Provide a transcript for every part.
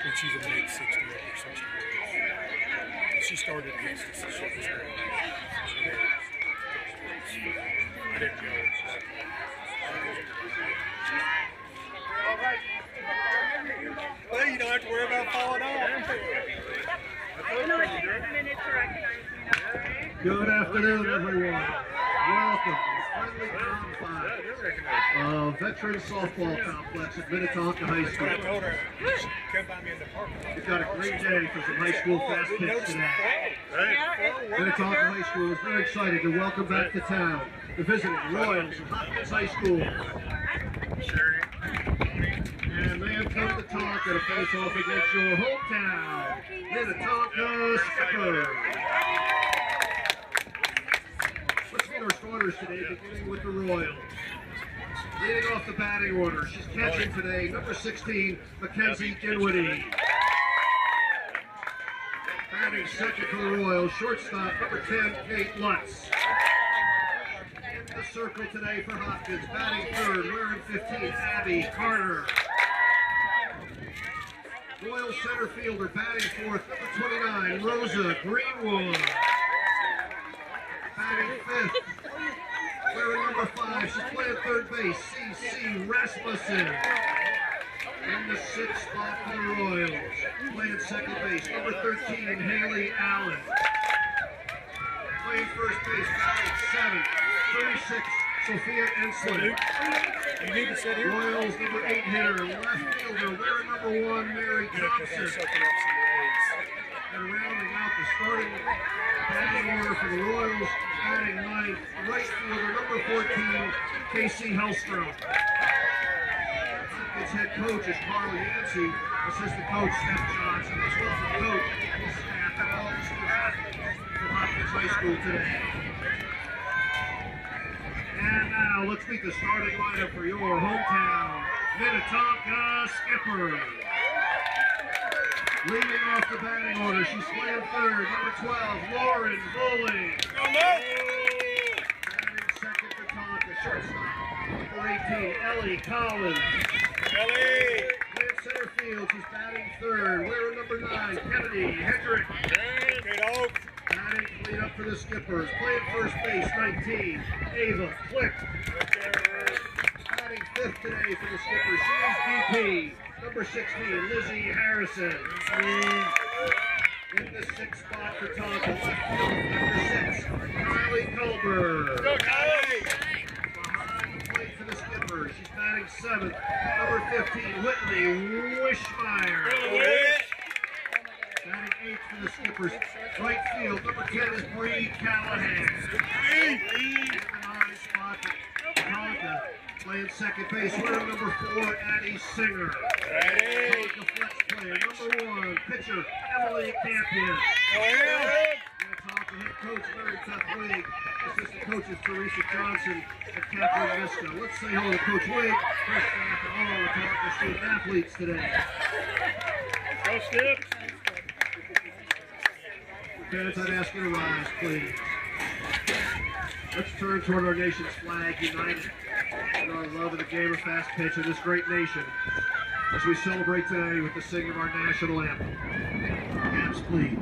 But she's a mid-60 or 60. She started against us, so she was great. I didn't go. Well, you don't have to worry about falling off. Good afternoon, everyone. Welcome to the friendly confines of Veteran Softball Complex at Minnetonka High School. I told her, come by me in the parking lot. We've got a great day for some high school Fastpitch today. Minnetonka High School is very excited to welcome back to town the visiting Royals of Hopkins High School. And they have come to talk at a face-off against your hometown, Minnetonka Skippers. Let's meet our starters today, beginning with the Royals. Leading off the batting order, she's catching today, number 16, Mackenzie Dinwiddie. Batting second for the Royals, shortstop, number 10, Kate Lutz. In the circle today for Hopkins, batting third, wearing 15, Abby Carter. Royal center fielder, batting fourth, number 29, Rosa Greenwood. Batting fifth, wearing number 5, she's playing third base, C.C. Rasmussen. In the sixth spot for the Royals, playing second base, number 13, Haley Allen. Playing first base, batting 7, 36, Sophia Enslin. You need to sit here. Royals number 8 hitter, left fielder, wearing number 1, Mary Thompson. And rounding out the starting batting order for the Royals, batting ninth, right fielder, number 14, Casey Hellstrom. Hopkins head coach is Carly Yancey, assistant coach Steph Johnson, as well as the coach and staff and all the student athletes from Hopkins High School today. And now let's meet the starting lineup for your hometown, Minnetonka Skippers. Leading off the batting order, she's playing third, number 12, Lauren Bowling. Batting second for Tonka, shortstop, number 18, Ellie Collins. Ellie! Playing center field, she's batting third, wearing number 9, Kennedy Hendrick. Batting clean up for the Skippers, playing first base, 19, Ava Click. Batting fifth today for the Skippers, she's DP. Number 16, Lizzie Harrison. In the sixth spot for Tonka, left field, number 6, Kylie Culber. Behind the plate for the Skippers, she's batting 7th, number 15, Whitney Wishmeyer. Batting 8th for the Skippers, right field, number 10 is Bree Callahan. In the 9th spot for Tonka, playing second base, wearing number 4, Addie Singer. Tonka flex player, number 1, pitcher, Emily Campion. Minnetonka head coach, very tough league. Assistant coaches, Teresa Johnson and Catherine Miska. Let's say hello to Coach Wade, first staff, and all the Tonka student athletes today. Go Skips! Parents, I'd ask you to rise, please. Let's turn toward our nation's flag, united in our love of the game of Fastpitch of this great nation, as we celebrate today with the singing of our national anthem. Caps, please.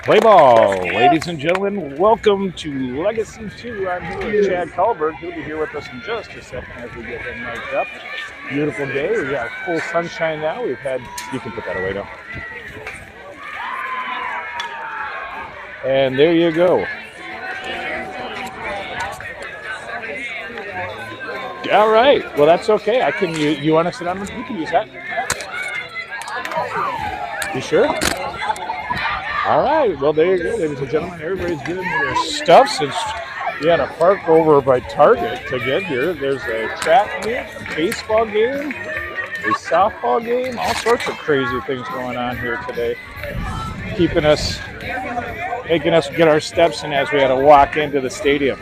Play ball, ladies and gentlemen. Welcome to Legacy 2. I'm here with Chad Culberg. He'll be here with us in just a second as we get him mic'd up. Beautiful day. We got full sunshine now. You can put that away now. And there you go. All right. Well, that's okay. You want to sit down? You can use that. You sure? All right. Well, there you go, ladies and gentlemen. Everybody's getting their stuff since we had to park over by Target to get here. There's a track meet, a baseball game, a softball game, all sorts of crazy things going on here today, making us get our steps in as we had to walk into the stadium.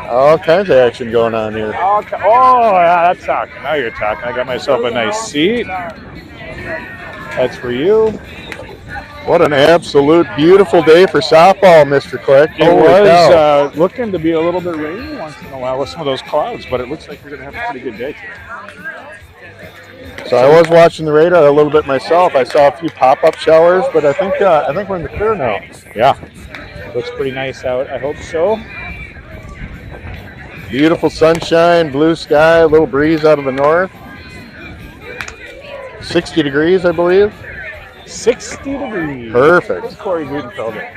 All kinds of action going on here. Oh, yeah, that's talking. Now you're talking. I got myself a nice seat. That's for you. What an absolute beautiful day for softball, Mr. Click. It was looking to be a little bit rainy once in a while with some of those clouds, but it looks like we're going to have a pretty good day today. So I was watching the radar a little bit myself. I saw a few pop-up showers, but I think we're in the clear now. Yeah, looks pretty nice out. I hope so. Beautiful sunshine, blue sky, a little breeze out of the north. 60 degrees, I believe. 60 degrees. Perfect. That's Corey Gutenfelder.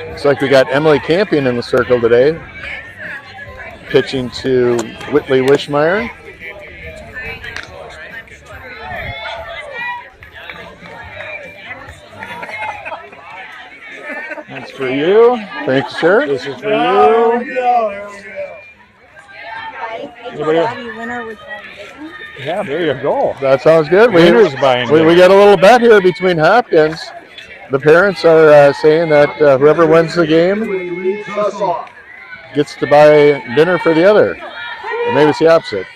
Looks like we got Emily Campion in the circle today, pitching to Whitley Wishmeyer. That's for you. Thank you, sir. This is for you. Yeah, there you go. That sounds good. We got a little bet here between Hopkins. The parents are saying that whoever wins the game gets to buy dinner for the other. Or maybe it's the opposite.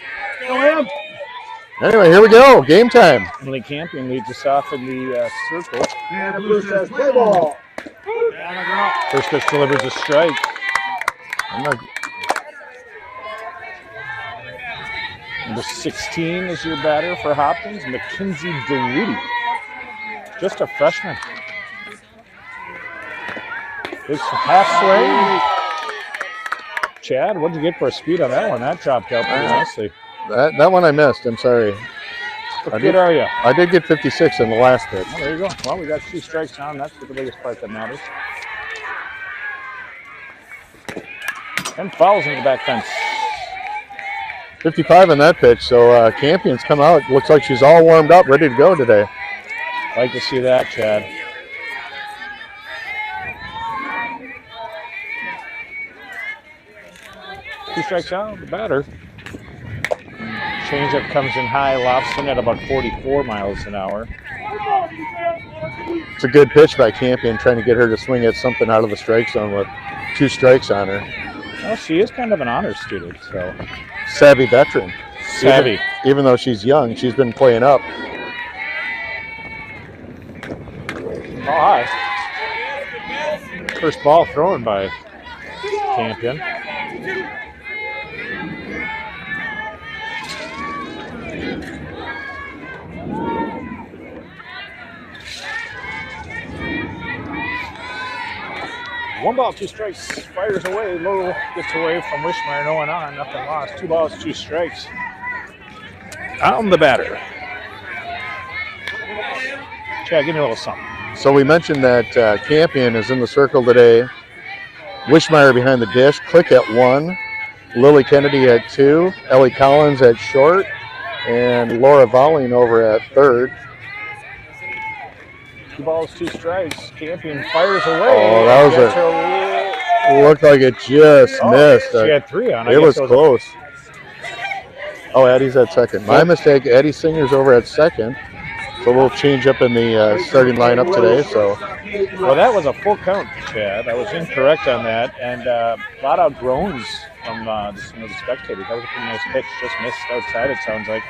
Anyway, here we go. Game time. Emily Campion leads us off in the circle. And the Blue says play ball. First pitch delivers a strike. Number 16 is your batter for Hopkins, Mackenzie DeWitty. Just a freshman. It's half swing. Chad, what'd you get for a speed on that one? That dropped out pretty nicely. That one I missed. I'm sorry. What good are you? I did get 56 in the last pitch. Oh, there you go. Well, we got 2 strikes on. That's the biggest part that matters. And fouls in the back fence. 55 on that pitch, so Campion's come out. Looks like she's all warmed up, ready to go today. Like to see that, Chad. Two strikes out, the batter. Changeup comes in high, lofts in at about 44 miles an hour. It's a good pitch by Campion, trying to get her to swing at something out of the strike zone with 2 strikes on her. Well, she is kind of an honor student, so. Savvy veteran. Savvy. Even though she's young, she's been playing up. Oh, hi. First ball thrown by Campion. One ball, 2 strikes. Fires away. Low gets away from Wishmeyer. No one on. Nothing lost. 2 balls, 2 strikes. On the batter. Chad, give me a little something. So we mentioned that Campion is in the circle today. Wishmeyer behind the dish. Click at 1. Lily Kennedy at 2. Ellie Collins at short. And Laura Volling over at third. 2 balls, 2 strikes. Campion fires away. Oh, that was looked like it just missed. She had 3 on it. It was close. Oh, Eddie's at second. My mistake. Eddie Singer's over at second. So we'll change up in the starting lineup today. So, well, that was a full count, Chad. I was incorrect on that, and a lot of groans from some of the spectators. That was a pretty nice pitch. Just missed outside, it sounds like.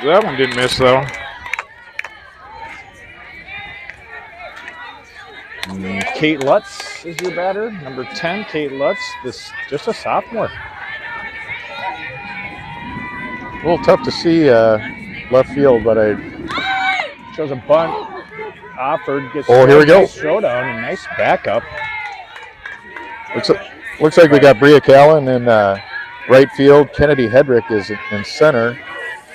That one didn't miss, though. Kate Lutz is your batter, number 10. Kate Lutz, just a sophomore. little tough to see left field, but I. Shows a bunt. Offered. Gets Oh, here we go. Nice showdown and nice backup. Looks like we got Bria Callan in right field. Kennedy Hedrick is in center.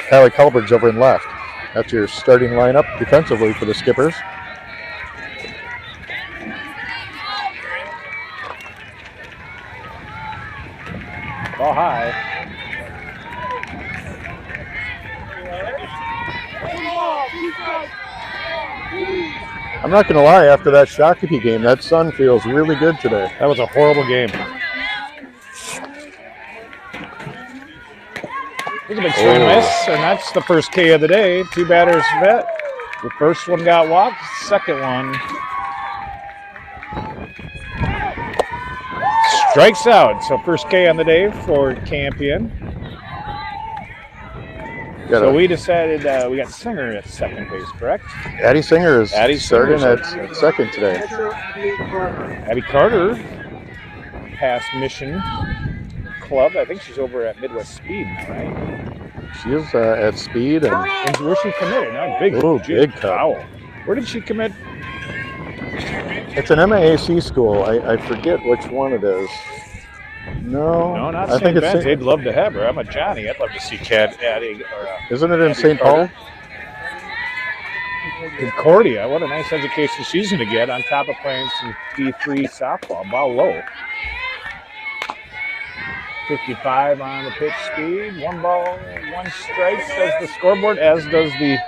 Kylie Culberg's over in left. That's your starting lineup defensively for the Skippers. Ball high. I'm not going to lie, after that Shakopee game, that sun feels really good today. That was a horrible game. It was a big swing and miss, and that's the first K of the day. 2 batters hit. The first one got walked, the second one strikes out. So first K on the day for Campion. So we decided we got Singer at second base, correct? Addie Singer is starting Singer's at second today. Abby Carter, past Mission Club. I think she's over at Midwest Speed now, right? She is at Speed. And where she committed? Now, big foul. Where did she commit? It's an MAAC school. I forget which one it is. No, not I think St. it's They'd love to have her. I'm a Johnny. I'd love to see Kat Addie. Isn't it in St. Paul? Concordia. What a nice education she's going to get on top of playing some D3 softball. Ball low. 55 on the pitch speed. 1 ball, 1 strike, says the scoreboard, as does the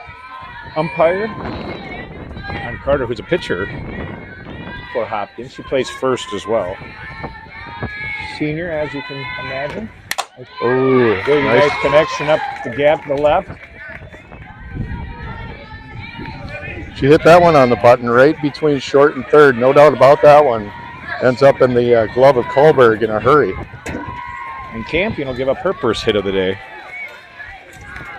umpire. On Carter, who's a pitcher for Hopkins. She plays first as well. Senior, as you can imagine. Oh, big nice connection up the gap to the left. She hit that one on the button right between short and third. No doubt about that one. Ends up in the glove of Kohlberg in a hurry. And Campion will give up her first hit of the day.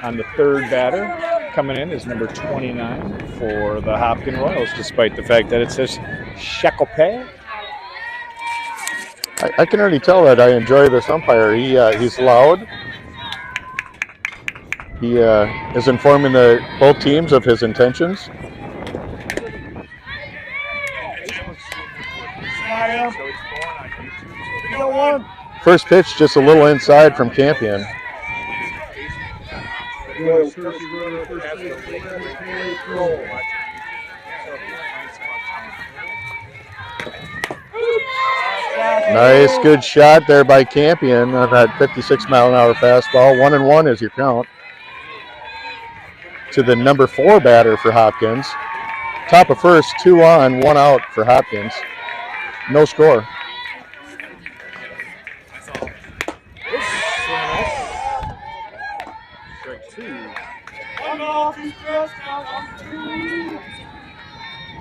On the third batter, coming in is number 29 for the Hopkins Royals, despite the fact that it says Shakopee. I can already tell that I enjoy this umpire. He's loud. He is informing both teams of his intentions. First pitch just a little inside from Campion. Nice, good shot there by Campion on that 56-mile-an-hour fastball. 1-1 is your count. To the number 4 batter for Hopkins. Top of first, 2 on, 1 out for Hopkins. No score.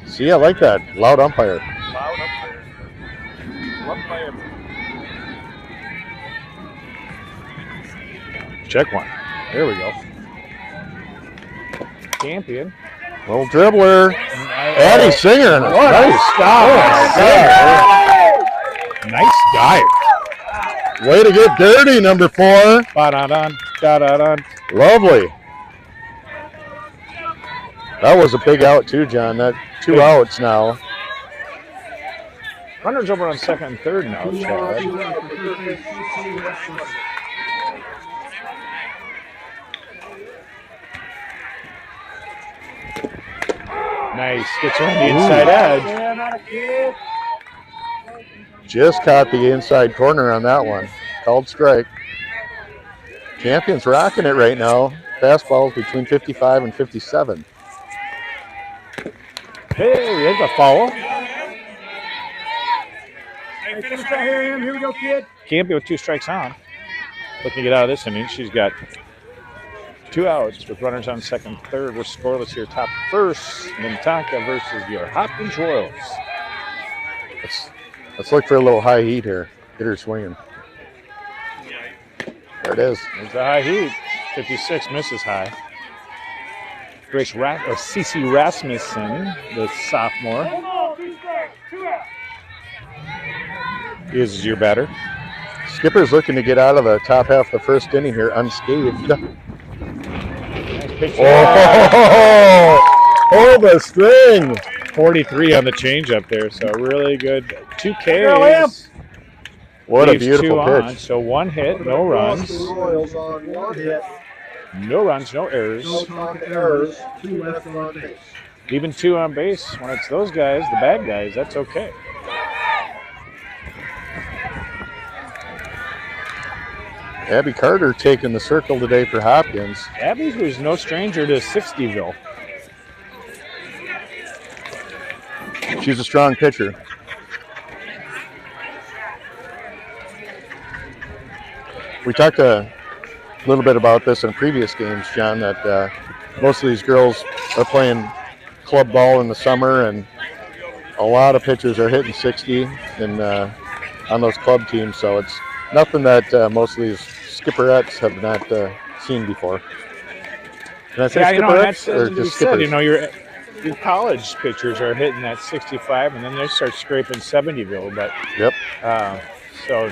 See, I like that. Loud umpire. Loud umpire. Umpire. Check one. There we go. Campion. Little dribbler. Addie Singer. Nice stop. Nice dive. Way to get dirty, number 4. Ba-da-dun, da-da-dun. Lovely. That was a big out too, John. That 2 outs now. Runners over on second and third now, Chad. Nice. Gets on the inside edge. Just caught the inside corner on that one. Called strike. Campion's rocking it right now. Fastballs between 55 and 57. Hey, there's a foul. Hey, finish right here, here we go, kid. Campion with 2 strikes on. Looking to get out of this inning. She's got 2 outs with runners on second, third. We're scoreless here. Top first, Minnetonka versus your Hopkins Royals. Let's look for a little high heat here. Get her swinging. There it is. There's the high heat. 56 misses high. Grace Cece Rasmussen, the sophomore, is your batter. Skipper's looking to get out of the top half of the first inning here unscathed. Nice pitch. Oh, hold the string. 43 on the changeup there, so really good. 2 Ks. What a Leaves 2 beautiful on, pitch. so 1 hit, no runs. Royals on 1 hit. No runs, no errors. No talking errors. 2 left on base. Even 2 on base. When it's those guys, the bad guys, that's okay. Abby Carter taking the circle today for Hopkins. Abby was no stranger to 60ville. She's a strong pitcher. We talked a little bit about this in previous games, John, that most of these girls are playing club ball in the summer, and a lot of pitchers are hitting 60 on those club teams, so it's nothing that most of these skipperettes have not seen before. Can I say skipperettes or just skippers? Your college pitchers are hitting that 65, and then they start scraping 70ville. But yep. So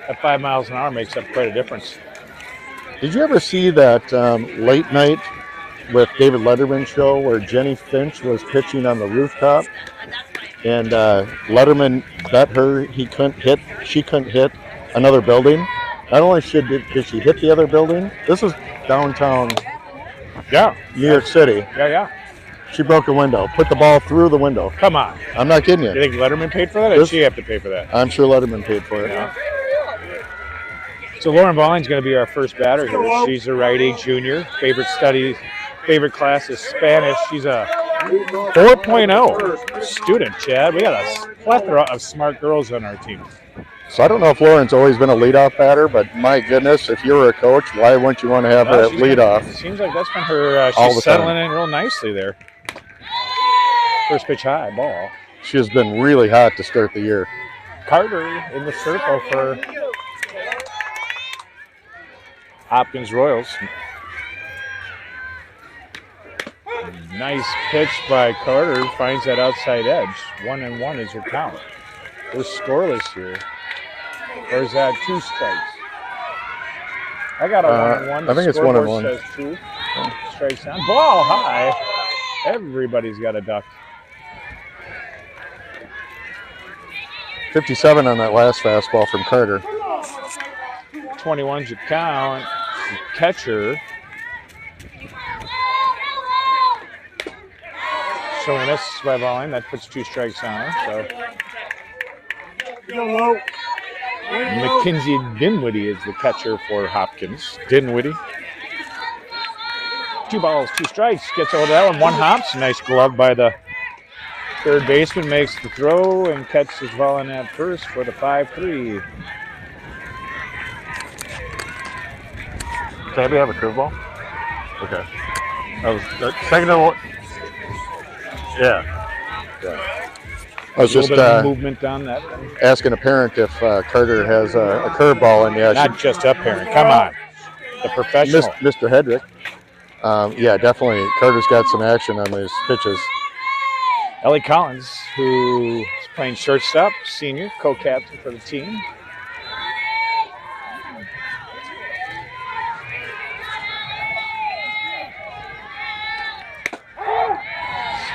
at 5 miles an hour makes up quite a difference. Did you ever see that late night with David Letterman show where Jenny Finch was pitching on the rooftop, and Letterman bet her she couldn't hit another building? Not only did she hit the other building, this was downtown New York City. Yeah. She broke a window, put the ball through the window. Come on. I'm not kidding you. You think Letterman paid for that, or did she have to pay for that? I'm sure Letterman paid for it. Yeah. So Lauren Balling's going to be our first batter here. She's a righty junior. Favorite class is Spanish. She's a 4.0 student, Chad. We got a plethora of smart girls on our team. So I don't know if Lauren's always been a leadoff batter, but my goodness, if you were a coach, why wouldn't you want to have her at leadoff? It seems like that's been her. She's settling in real nicely there. First pitch high, ball. She has been really hot to start the year. Carter in the circle for Hopkins Royals. Nice pitch by Carter. Finds that outside edge. 1-1 is your count. We're scoreless here. Or is that 2 strikes? I got a 1-1. I think it's 1-1. Says 2 strikes down. Ball high. Everybody's got a duck. 57 on that last fastball from Carter. 21's your count. The catcher. So we miss by Balling. That puts 2 strikes on her. So Mackenzie Dinwiddie is the catcher for Hopkins. Dinwiddie. 2 balls, 2 strikes. Gets over that one. 1 hops. Nice glove by the third baseman. Makes the throw and catches Balling at first for the 5-3. Tabby have a curveball? Okay. That was second to one. Yeah. I was just movement on that. Asking a parent if Carter has a curveball, and not just a parent. Come on, the professional, Mr. Hedrick. Yeah, definitely. Carter's got some action on these pitches. Ellie Collins, who is playing shortstop, senior, co-captain for the team.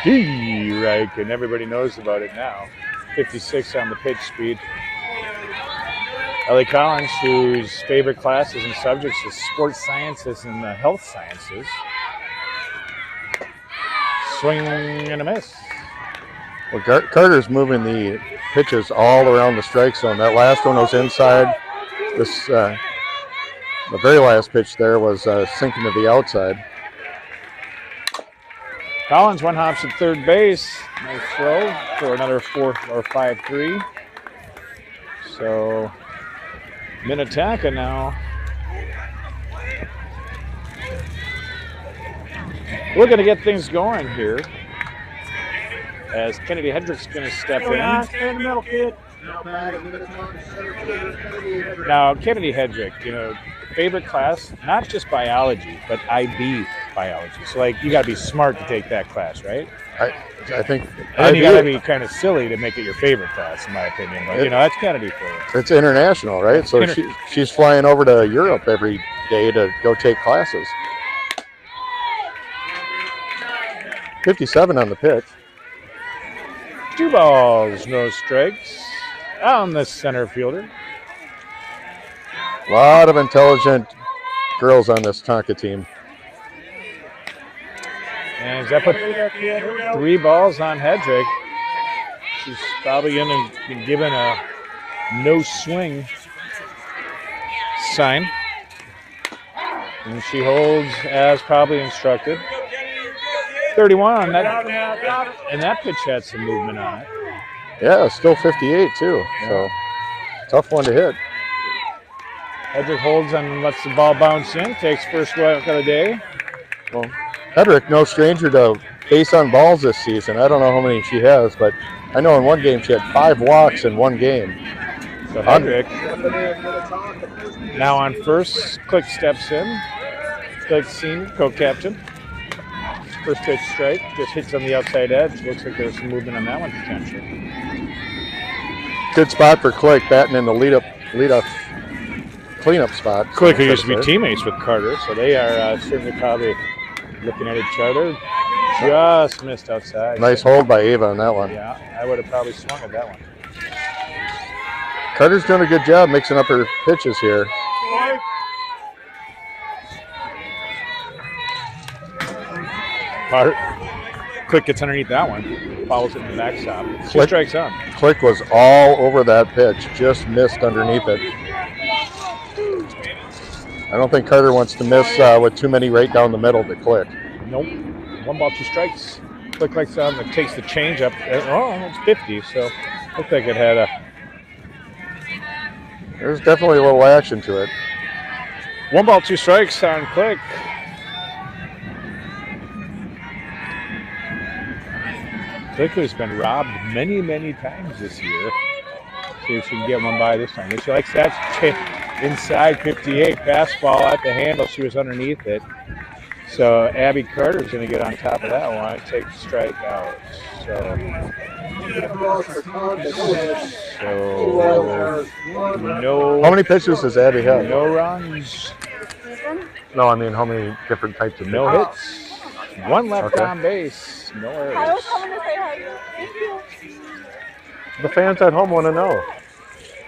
Reich, and everybody knows about it now. 56 on the pitch speed. Ellie Collins, whose favorite classes and subjects is sports sciences and health sciences. Swing and a miss. Well, Carter's moving the pitches all around the strike zone. That last one was inside. This the very last pitch there was sinking to the outside. Collins 1 hops at third base. Nice throw for another 4 or 5-3. So Minnetonka now. We're going to get things going here as Kennedy Hedrick's going to step in. Stay in the middle, kid. Now, Kennedy Hedrick, favorite class, not just biology, but IB biology. So like you got to be smart to take that class, right? I think. And then you got to be kind of silly to make it your favorite class, in my opinion. But you know, that's Kennedy for you. It's international, right? So she's flying over to Europe every day to go take classes. 57 on the pitch. 2 balls, no strikes on the center fielder. A lot of intelligent girls on this Tonka team. And that put 3 balls on Hedrick. She's probably going to be given a no swing sign. And she holds as probably instructed. 31 on that. And that pitch had some movement on it. Yeah, still 58 too. So tough one to hit. Hedrick holds and lets the ball bounce in. Takes first walk of the day. Well, Hedrick, no stranger to base on balls this season. I don't know how many she has, but I know in one game she had 5 walks in one game. So Hedrick now on first. Click steps in. Click senior, co-captain. First pitch strike, just hits on the outside edge. Looks like there's some movement on that one potentially. Good spot for Click, batting in the lead up cleanup spot. Click, who used to be teammates with Carter, so they are certainly probably looking at each other. Just missed outside. Nice hold by Ava on that one. Yeah, I would have probably swung at that one. Carter's doing a good job mixing up her pitches here. Click gets underneath that one, follows it in the backstop. 2 strikes on. Click was all over that pitch, just missed underneath it. I don't think Carter wants to miss with too many right down the middle to Click. Nope. 1 ball, 2 strikes. Click like that takes the change up. Oh, it's 50, so looks like it had a. There's definitely a little action to it. 1 ball, 2 strikes on Click. Click has been robbed many, many times this year. See if she can get one by this time. She likes that inside 58 fastball at the handle. She was underneath it. So Abby Carter's going to get on top of that one. Take the strike out. So no. How many pitches does Abby have? No runs. No, I mean how many different types of no hits. 1 left on base. No errors. I was coming to say hi. Thank you. The fans at home want to know.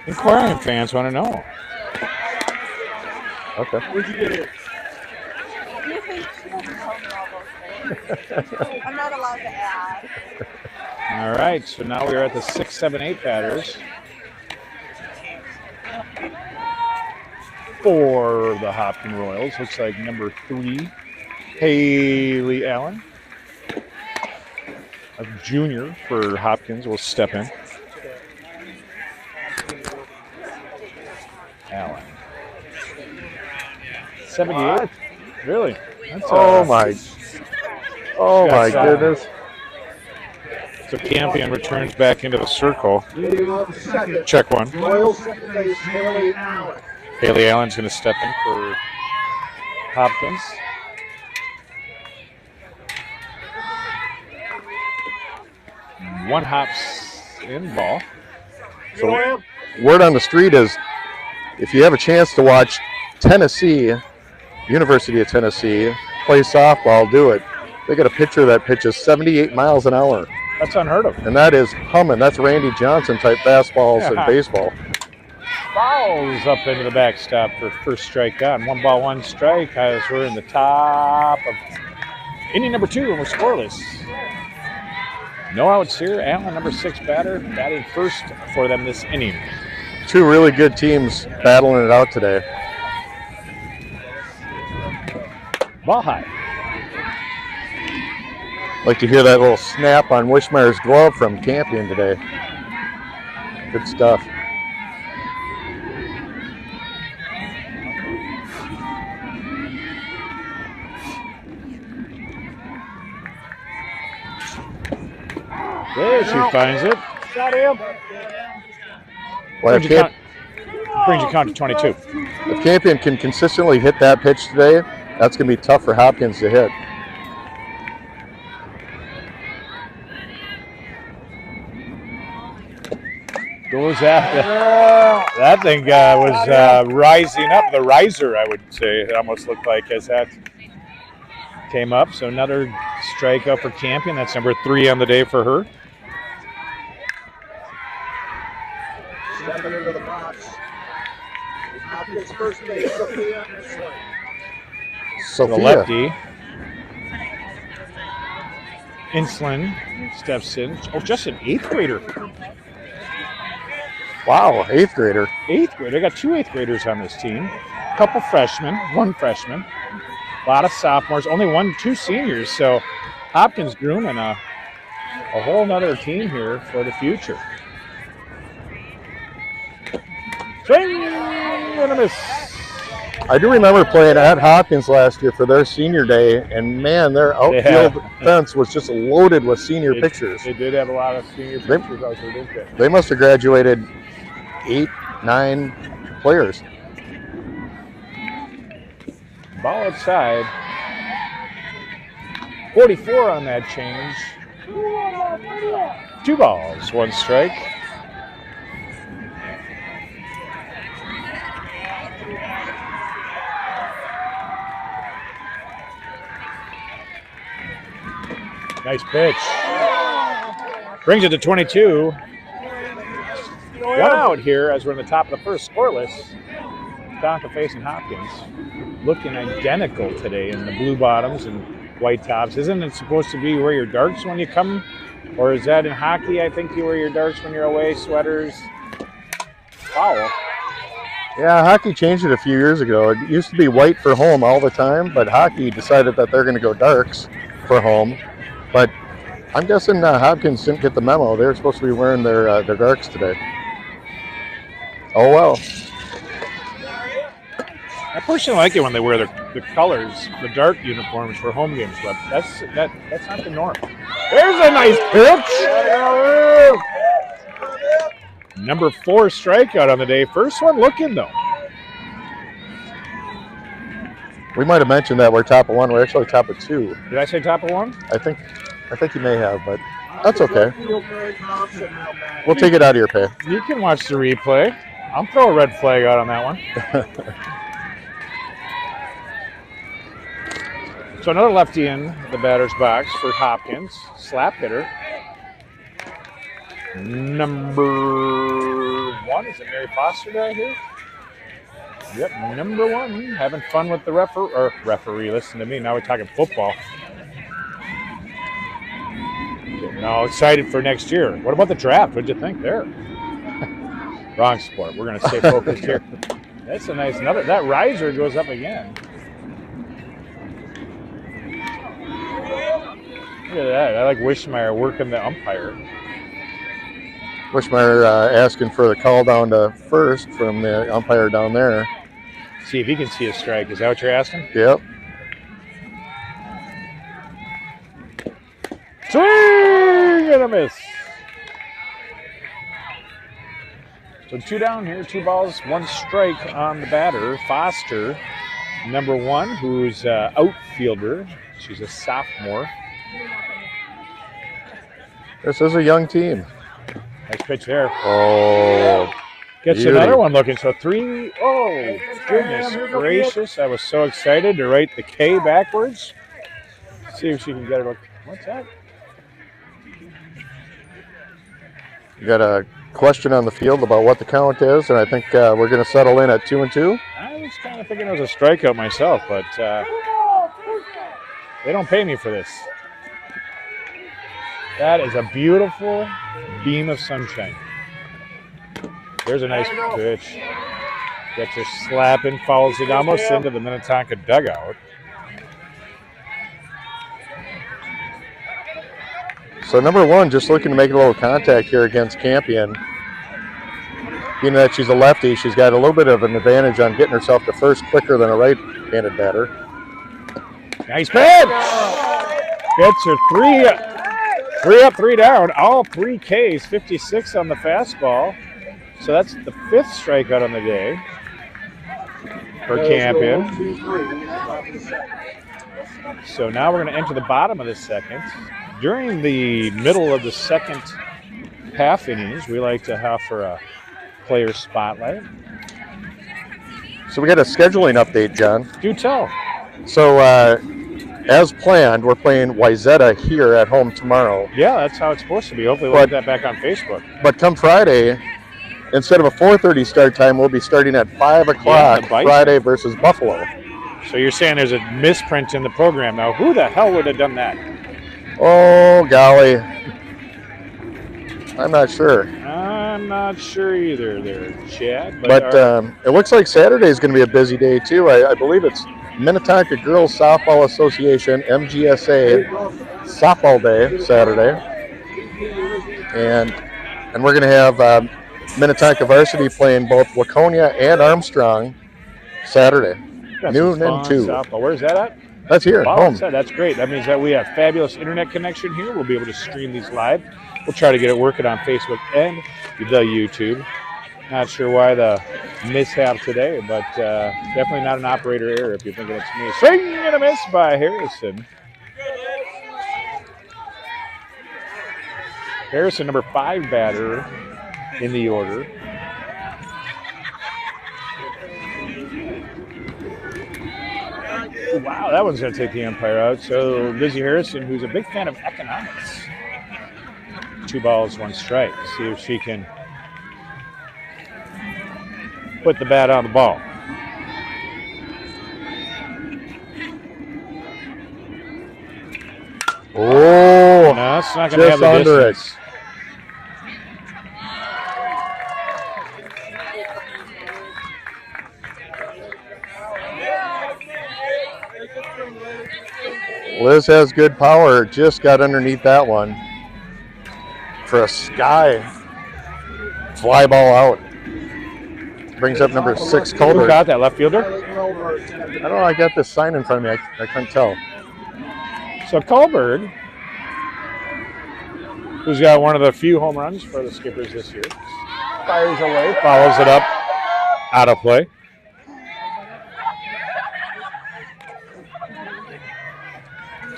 Inquiring fans want to know. Okay. You think she doesn't tell me all those things? I'm not allowed to add. All right, so now we're at the 6, 7, 8 batters. For the Hopkins Royals, looks like number 3, Haley Allen. A junior for Hopkins will step in. Allen. 78. Really? That's Oh my goodness. So Campion returns back into the circle. Check one. Haley Allen's going to step in for Hopkins. One hops in ball. So word on the street is if you have a chance to watch Tennessee, University of Tennessee, play softball, do it. They got a pitcher that pitches 78 miles an hour. That's unheard of. And that is humming. That's Randy Johnson type fastballs in baseball. Fouls up into the backstop for first strike on. 1 ball, 1 strike as we're in the top of inning number 2 and we're scoreless. No outs here. Allen, number 6 batter, batting first for them this inning. 2 really good teams battling it out today. Ball high. Like to hear that little snap on Wishmeyer's glove from Campion today. Good stuff. There she finds it. Well, brings your count to 22. If Campion can consistently hit that pitch today, that's going to be tough for Hopkins to hit. Goes after. That thing was rising up. The riser, I would say, it almost looked like as that came up. So another strikeout for Campion. That's number 3 on the day for her. Stepping into the box. Hopkins first base, Sophia Insley. The lefty. Inslin steps in. Oh, just an 8th grader. Wow, 8th grader. 8th grader. I got 2 8th graders on this team. A couple freshmen, 1 freshman. A lot of sophomores, only 2 seniors. So Hopkins grooming a whole nother team here for the future. Swing and a miss. I do remember playing at Hopkins last year for their senior day, and man, their outfield fence was just loaded with senior pictures. They did have a lot of senior pictures out there, didn't they? They must have graduated 8, 9 players. Ball outside. 44 on that change. 2 balls, 1 strike. Nice pitch. Brings it to 22. 1 out here as we're in the top of the first, scoreless. Minnetonka facing Hopkins. Looking identical today in the blue bottoms and white tops. Isn't it supposed to be you wear your darks when you come? Or is that in hockey? I think you wear your darks when you're away, sweaters. Foul. Yeah, hockey changed it a few years ago. It used to be white for home all the time, but hockey decided that they're going to go darks for home. But I'm guessing Hopkins didn't get the memo. They were supposed to be wearing their darks today. Oh well. I personally like it when they wear the colors, the dark uniforms for home games, but that's not the norm. There's a nice pitch. Number 4 strikeout on the day. First one looking though. We might have mentioned that we're top of 1. We're actually top of 2. Did I say top of 1? I think you may have, but that's okay. We'll take it out of your pay. You can watch the replay. I'll throw a red flag out on that one. So another lefty in the batter's box for Hopkins. Slap hitter. Number 1, is it Mary Foster down here? Yep, number 1. Having fun with the referee. Listen to me, now we're talking football. Getting all excited for next year. What about the draft? What'd you think there? Wrong sport. We're going to stay focused here. That's a nice, that riser goes up again. Look at that. I like Wishmeyer working the umpire. Wishmeyer asking for the call down to first from the umpire down there. See if he can see a strike. Is that what you're asking? Yep. Swing and a miss. So 2 down here, 2 balls, 1 strike on the batter. Foster, number 1, who's outfielder. She's a sophomore. This is a young team. Nice pitch there. Oh. Gets beauty. another one looking. So 3. Oh, goodness gracious. I was so excited to write the K backwards. See if she can get it. What's that? You got a question on the field about what the count is, and I think we're going to settle in at 2-2. I was kind of thinking it was a strikeout myself, but they don't pay me for this. That is a beautiful beam of sunshine. There's a nice pitch. Gets her slapping, follows it almost into the Minnetonka dugout. So number 1, just looking to make a little contact here against Campion. Being that she's a lefty, she's got a little bit of an advantage on getting herself to first quicker than a right-handed batter. Nice pitch! Gets her 3 up, 3 down. All 3 Ks, 56 on the fastball. So that's the 5th strikeout on the day for Campion. So now we're going to enter the bottom of the second. During the middle of the second half innings, we like to offer a player spotlight. So we got a scheduling update, John. Do tell. So as planned, we're playing Wayzata here at home tomorrow. Yeah, that's how it's supposed to be. Hopefully we'll get that back on Facebook. But come Friday, instead of a 4:30 start time, we'll be starting at 5 o'clock Friday versus Buffalo. So you're saying there's a misprint in the program. Now, who the hell would have done that? Oh, golly. I'm not sure. I'm not sure either there, Chad. But it looks like Saturday is going to be a busy day, too. I believe it's Minnetonka Girls Softball Association, MGSA, Softball Day, Saturday. And we're going to have Minnetonka Varsity playing both Laconia and Armstrong Saturday. That's noon and 2. Softball. Where's that at? That's here, home. That's great. That means that we have fabulous internet connection here. We'll be able to stream these live. We'll try to get it working on Facebook and the YouTube. Not sure why the mishap today, but definitely not an operator error if you're thinking it's me. Swing and a miss by Harrison. Harrison, number 5 batter in the order. Wow, that one's going to take the umpire out. So Lizzie Harrison, who's a big fan of economics. 2 balls, 1 strike. See if she can put the bat on the ball. Oh, no, it's not going to have the under distance. Liz has good power. Just got underneath that one for a sky fly ball out. Brings up number 6, Colbert. Who got that, left fielder? I don't know. I got this sign in front of me. I couldn't tell. So Colbert, who's got one of the few home runs for the Skippers this year, fires away, follows it up, out of play.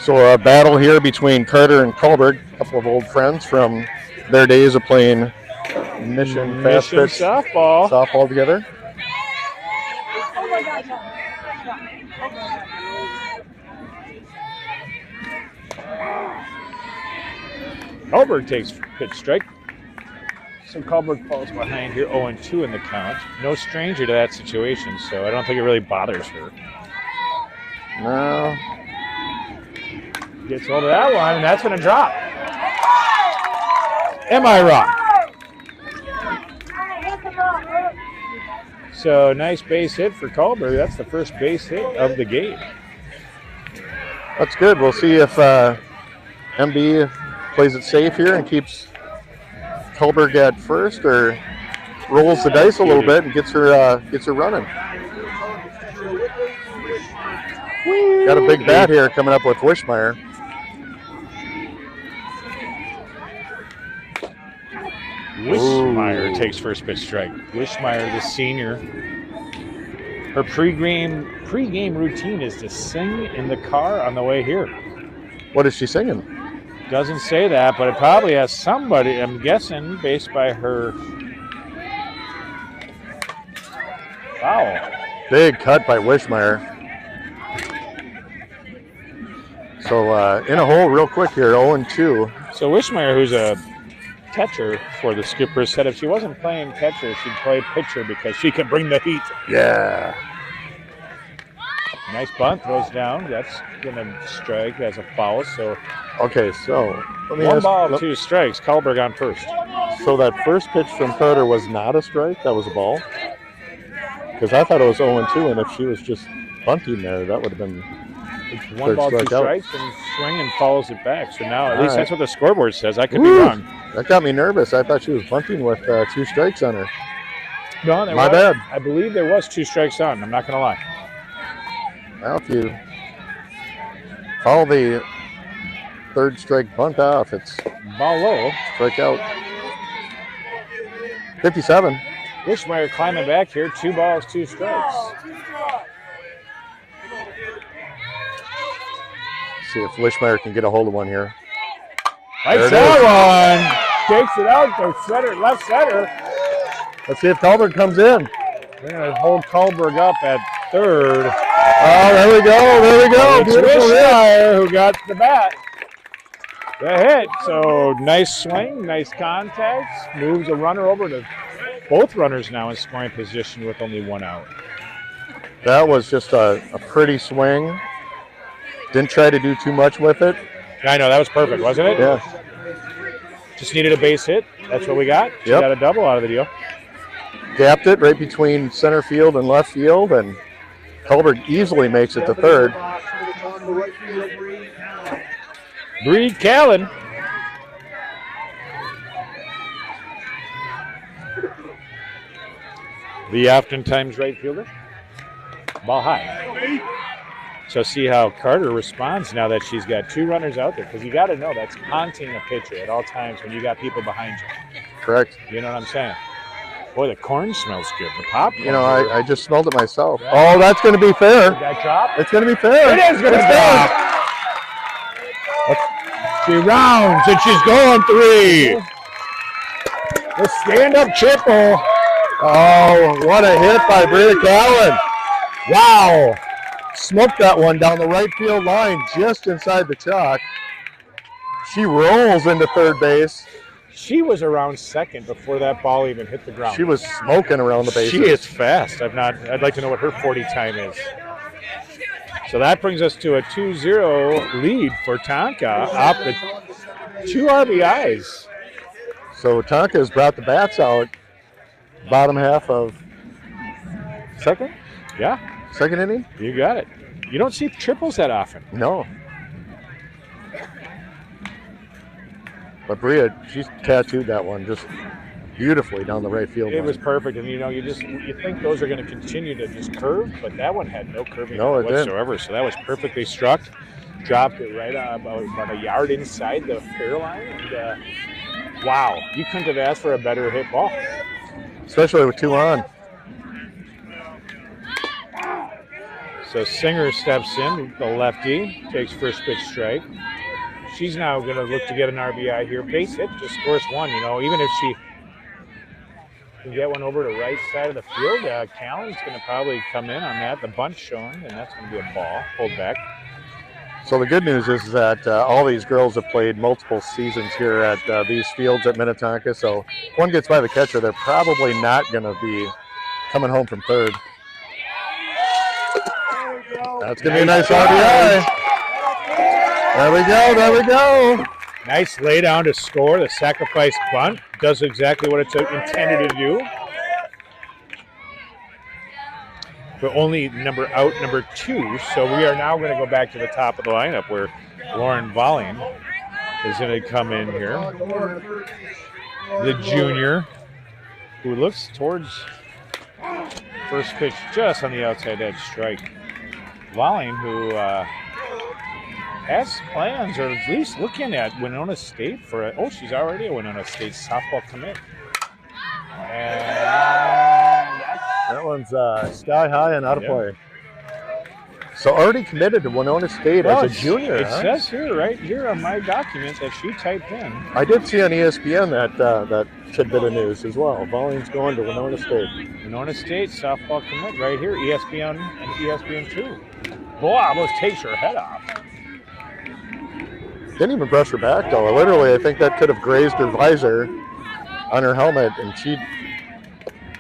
So a battle here between Carter and Colbert, a couple of old friends from their days of playing Mission Fastpitch softball together. Oh my God, no. Colbert takes pitch strike. So Colbert falls behind here, 0-2 in the count. No stranger to that situation, so I don't think it really bothers her. No. Gets hold of that one, and that's going to drop. Am I wrong? So nice base hit for Colbert. That's the first base hit of the game. That's good. We'll see if MB plays it safe here and keeps Colbert at first, or rolls the dice a little bit and gets her running. Got a big bat here coming up with Wishmeyer. Wishmeyer takes first pitch strike. Wishmeyer, the senior. Her pre-game routine is to sing in the car on the way here. What is she singing? Doesn't say that, but it probably has somebody, I'm guessing, based by her foul. Big cut by Wishmeyer. So in a hole real quick here, 0-2. So Wishmeyer, who's a catcher for the Skippers, said if she wasn't playing catcher, she'd play pitcher because she could bring the heat. Yeah. Nice bunt, throws down. That's going to strike as a foul. So okay, so let me 1 ball, 2 strikes. Colberg on first. So that first pitch from Carter was not a strike? That was a ball? Because I thought it was 0-2, and if she was just bunting there, that would have been it's 1 ball, 2 strikes, and swing and follows it back. So now at least that's what the scoreboard says. I could be wrong. That got me nervous. I thought she was bunting with 2 strikes on her. No, My bad. I believe there was 2 strikes on. I'm not going to lie. Well, if you follow the 3rd strike bunt off, it's ball low. strike out. 57. Wishmeyer climbing back here. 2 balls, 2 strikes. See if Wishmeyer can get a hold of one here. Nice that one. Takes it out to center, left center. Let's see if Kalberg comes in. They're going to hold Kalberg up at third. Oh, there we go. There we go. It's Wishmeyer who got the bat. The hit. So nice swing, nice contact. Moves a runner over to both runners now in scoring position with only 1 out. That was just a pretty swing. Didn't try to do too much with it. I know, that was perfect, wasn't it? Yeah. Just needed a base hit. That's what we got. She got a double out of the deal. Gapped it right between center field and left field, and Kalberg easily makes it to third. Bree Callan. The oftentimes right fielder. Ball high. So see how Carter responds now that she's got 2 runners out there, because you got to know that's haunting a pitcher at all times when you got people behind you. Correct. You know what I'm saying? Boy, the corn smells good. The pop. You know, I just smelled it myself. Yeah. Oh, that's going to be fair. Did that drop? It's going to be fair. It is going to drop. She rounds and she's going 3. The stand-up triple. Oh, what a hit by Bria Callan. Wow. Smoked that one down the right field line just inside the chalk. She rolls into third base. She was around second before that ball even hit the ground. She was smoking around the bases. She is fast. I'd like to know what her 40 time is. So that brings us to a 2-0 lead for Tonka off the 2 RBIs. So Tonka has brought the bats out bottom half of second? Yeah. Second inning? You got it. You don't see triples that often. No. But Bria, she's tattooed that one just beautifully down the right field line. It was perfect, and you think those are going to continue to just curve, but that one had no curving whatsoever. So that was perfectly struck. Dropped it right about a yard inside the fair line. And, wow, you couldn't have asked for a better hit ball. Especially with 2 on. So Singer steps in, the lefty, takes first pitch strike. She's now going to look to get an RBI here. Base hit, just scores 1. Even if she can get one over to right side of the field, Callan's going to probably come in on that. The bunt showing, and that's going to be a ball, pulled back. So the good news is that all these girls have played multiple seasons here at these fields at Minnetonka. So if one gets by the catcher, they're probably not going to be coming home from third. That's going to be a nice RBI. There we go, there we go. Nice lay down to score. The sacrifice bunt does exactly what it's intended to do. But only number 2. So we are now going to go back to the top of the lineup where Lauren Volling is going to come in here. The junior who looks towards first pitch just on the outside edge strike. Volling, who has plans, or at least looking at Winona State for she's already a Winona State softball commit. And that one's sky high and out of play. So already committed to Winona State as a junior. It says here, right here on my documents that she typed in. I did see on ESPN that tidbit of news as well. Volling's going to Winona State. Winona State softball commit right here, ESPN and ESPN2. Boy, almost takes her head off. Didn't even brush her back though. Literally, I think that could have grazed her visor on her helmet, and she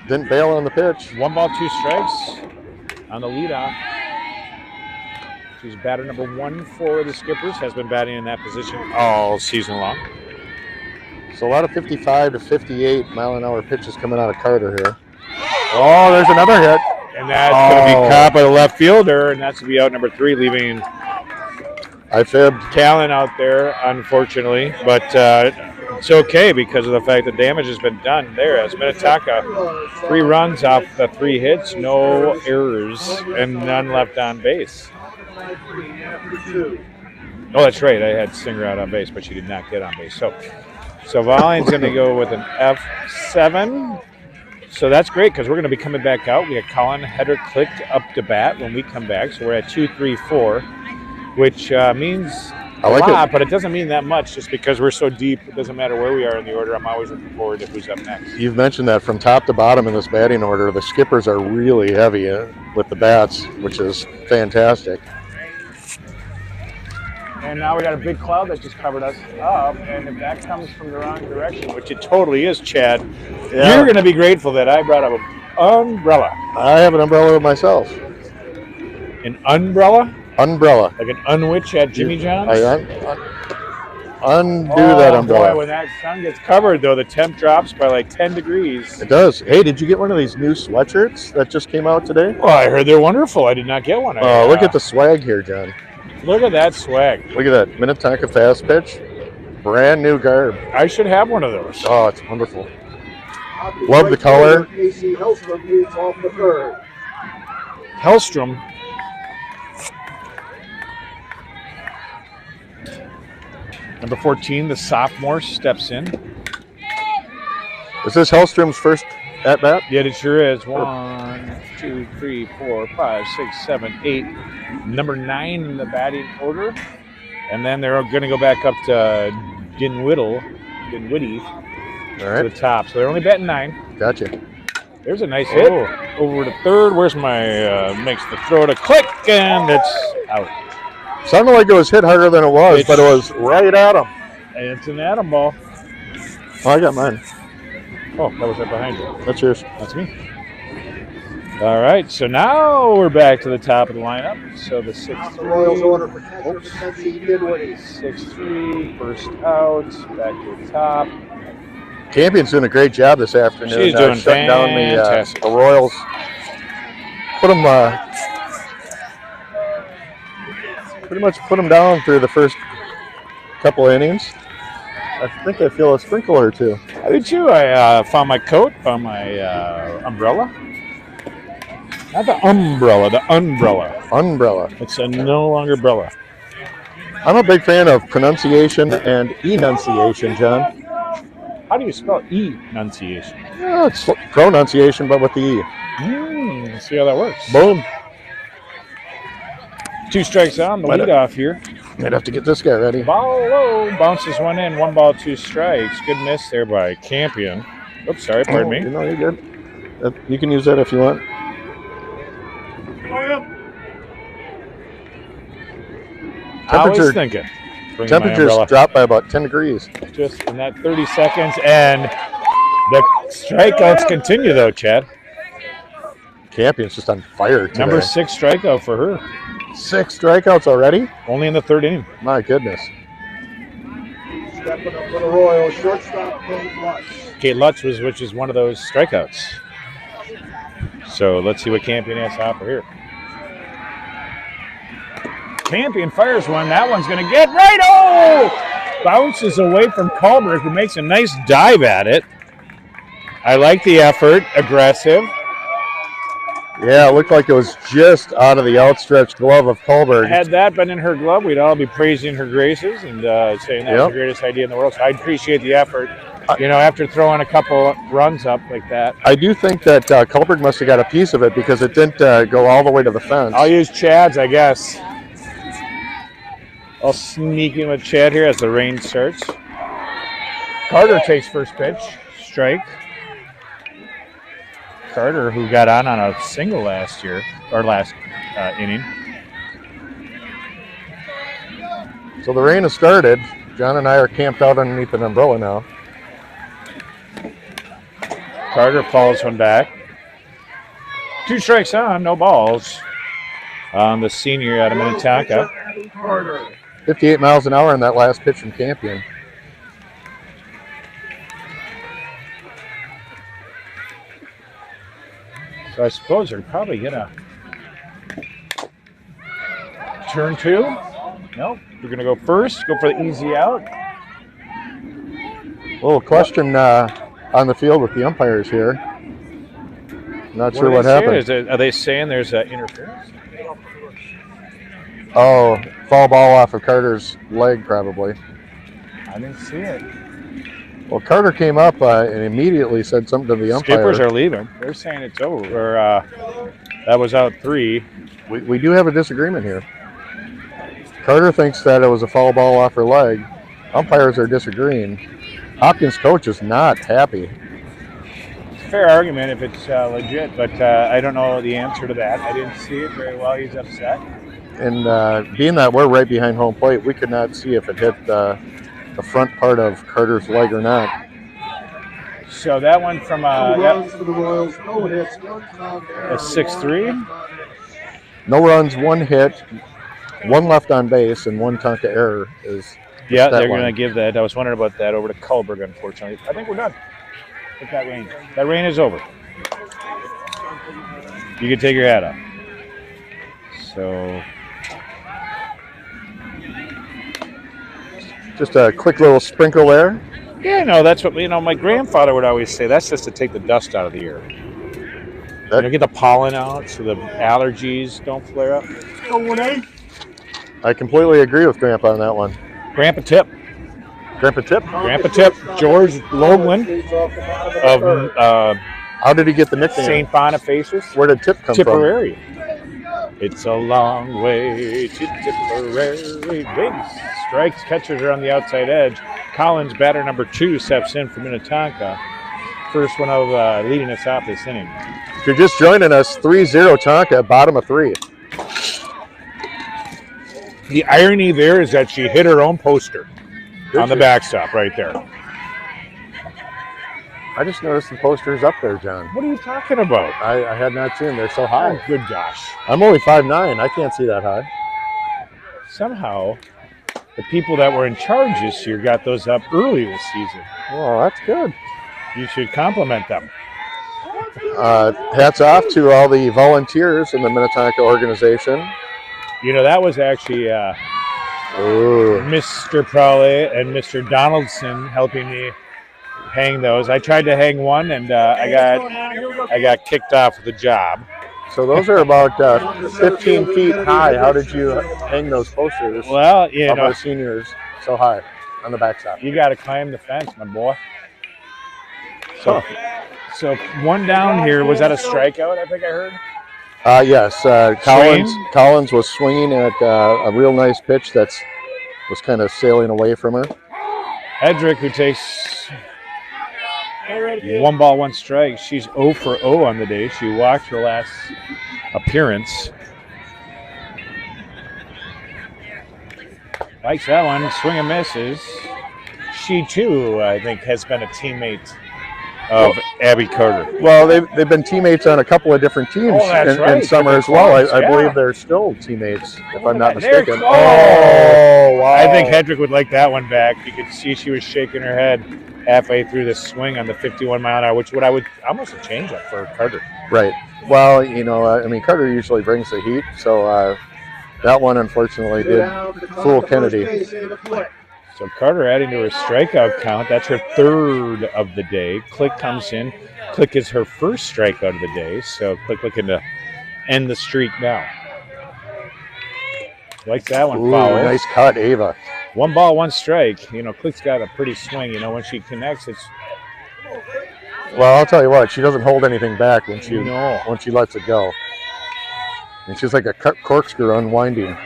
didn't bail on the pitch. 1 ball, 2 strikes on the leadoff. She's batter number 1 for the Skippers, has been batting in that position all season long. So a lot of 55 to 58 mile-an-hour pitches coming out of Carter here. Oh, there's another hit. And that's going to be caught by the left fielder, and that's going to be out number 3, leaving I fibbed. Callan out there, unfortunately. But it's okay because of the fact that damage has been done there. As Minnetonka, 3 runs off the 3 hits, no errors, and none left on base. Oh, that's right. I had Singer out on base, but she did not get on base. So Volling's going to go with an F7. So that's great because we're going to be coming back out. We got Colin header clicked up to bat when we come back. So we're at 2, 3, 4, which means a lot, but it doesn't mean that much just because we're so deep. It doesn't matter where we are in the order. I'm always looking forward to who's up next. You've mentioned that from top to bottom in this batting order, the skippers are really heavy with the bats, which is fantastic. And now we got a big cloud that just covered us up, and if that comes from the wrong direction, which it totally is, Chad, you're going to be grateful that I brought up an umbrella. I have an umbrella myself. An umbrella? Umbrella. Like an unwitch at Jimmy John's? Undo that umbrella. Boy, when that sun gets covered, though, the temp drops by like 10 degrees. It does. Hey, did you get one of these new sweatshirts that just came out today? Well, I heard they're wonderful. I did not get one. Oh, look at the swag here, John. Look at that swag. Look at that. Minnetonka Fastpitch. Brand new garb. I should have one of those. Oh, it's wonderful. Love the color. Hellstrom. Number 14, the sophomore, steps in. Is this Hellstrom's first at-bat? Yeah, it sure is. 1, 2, 3, 4, 5, 6, 7, 8. Number 9 in the batting order. And then they're going to go back up to Dinwiddie to the top. So they're only batting 9. Gotcha. There's a nice hit. Over to third. Where's my, makes the throw to click, and it's out. Sounded like it was hit harder than it was, but it was right at him. And it's an atom ball. Oh, I got mine. Oh, that was right behind you. That's yours. That's me. All right, so now we're back to the top of the lineup. So the 6-3. The Royals order for catcher Mackenzie Dinwiddie. 6-3, first out, back to the top. Campion's doing a great job this afternoon. She's doing shutting down fantastic. The Royals. Pretty much put them down through the first couple innings. I think I feel a sprinkle or two. I did too. I found my coat, found my umbrella. Not the umbrella, the umbrella. Umbrella. It's a no longer umbrella. I'm a big fan of pronunciation and enunciation, John. How do you spell enunciation? Yeah, it's pronunciation, but with the E. Let's see how that works. Boom. 2 strikes on the leadoff here. Might have to get this guy ready. Ball low, bounces one in, 1 ball, 2 strikes. Good miss there by Campion. Oops, sorry, pardon me. No, you're good. You can use that if you want. I was thinking. Temperatures dropped by about 10 degrees. Just in that 30 seconds, and the strikeouts continue though, Chad. Campion's just on fire today. Number 6 strikeout for her. 6 strikeouts already? Only in the 3rd inning. My goodness. Stepping up for the Royals, shortstop Kate Lutz. Kate Lutz which is one of those strikeouts. So let's see what Campion has to offer here. Campion fires one. That one's going to get right. Oh! Bounces away from Kalberg, who makes a nice dive at it. I like the effort. Aggressive. Yeah, it looked like it was just out of the outstretched glove of Kalberg. Had that been in her glove, we'd all be praising her graces and saying that's the greatest idea in the world. So I appreciate the effort. You know, after throwing a couple runs up like that. I do think that Kalberg must have got a piece of it because it didn't go all the way to the fence. I'll use Chad's, I guess. I'll sneak in with Chad here as the rain starts. Carter takes first pitch. Strike. Carter, who got on a single last year, or last inning. So the rain has started. John and I are camped out underneath an umbrella now. Carter falls one back. 2 strikes on, no balls. On the senior out of Minnetonka. 58 miles an hour in that last pitch from Campion. So I suppose they're probably gonna turn 2. Nope. We're gonna go first. Go for the easy out. A little question on the field with the umpires here. Not sure what happened. Are they saying there's interference? Oh, foul ball off of Carter's leg, probably. I didn't see it. Well, Carter came up and immediately said something to the umpire. Skippers are leaving. They're saying it's over. Or, that was out 3. We do have a disagreement here. Carter thinks that it was a foul ball off her leg. Umpires are disagreeing. Hopkins' coach is not happy. It's a fair argument if it's legit, but I don't know the answer to that. I didn't see it very well. He's upset. And being that we're right behind home plate, we could not see if it hit the front part of Carter's leg or not. So that one from runs for the Royals, no hits, a 6-3. No runs, 1 hit, 1 left on base, and 1 Tonka error is. Yeah, they're going to give that. I was wondering about that over to Kullberg, unfortunately. I think we're done with that rain. That rain is over. You can take your hat off. So, just a quick little sprinkle there. yeah, no, that's what, my grandfather would always say. That's just to take the dust out of the air. Get the pollen out so the allergies don't flare up. I completely agree with Grandpa on that one. Grandpa Tip. Grandpa Tip? Grandpa Tip, George Loveland of How did he get the nickname? St. Bonifacius. Where did Tip come Tipperary. It's a long way to Tipperary. Big strikes. Catchers are on the outside edge. Collins, batter number 2, steps in for Minnetonka. First one of leading us off this inning. If you're just joining us, 3-0 Tonka, bottom of 3. The irony there is that she hit her own poster on the backstop right there. I just noticed the poster's up there, John. What are you talking about? I had not seen. They're so high. Oh, good gosh. I'm only 5'9". I can't see that high. Somehow, the people that were in charge this year got those up early this season. Well, that's good. You should compliment them. Hats off to all the volunteers in the Minnetonka organization. That was actually Mr. Prowley and Mr. Donaldson helping me hang those. I tried to hang one, and I got kicked off the job. So those are about 15 feet high. How did you hang those posters? Well, of our seniors so high on the backstop. You got to climb the fence, my boy. So one down here. Was that a strikeout? I think I heard. Yes, Collins was swinging at a real nice pitch that was kind of sailing away from her. Hedrick, who takes 1 ball, 1 strike. She's 0 for 0 on the day. She walked her last appearance. Likes that one. Swing and misses. She, too, I think, has been a teammate of Abby Carter. Well, they've been teammates on a couple of different teams in summer as well. I believe they're still teammates, if I'm not mistaken. Oh, wow. I think Hedrick would like that one back. You could see she was shaking her head halfway through the swing on the 51-mile-an-hour, which I would almost a changeup for Carter. Right. Well, Carter usually brings the heat, so that one unfortunately did fool Kennedy. So Carter adding to her strikeout count. That's her 3rd of the day. Click comes in. Click is her first strikeout of the day. So Click looking to end the streak now. Likes that one. Ooh, foul. Nice cut, Ava. 1 ball, 1 strike. Click's got a pretty swing. When she connects, it's. Well, I'll tell you what. She doesn't hold anything back when she lets it go. And she's like a corkscrew unwinding.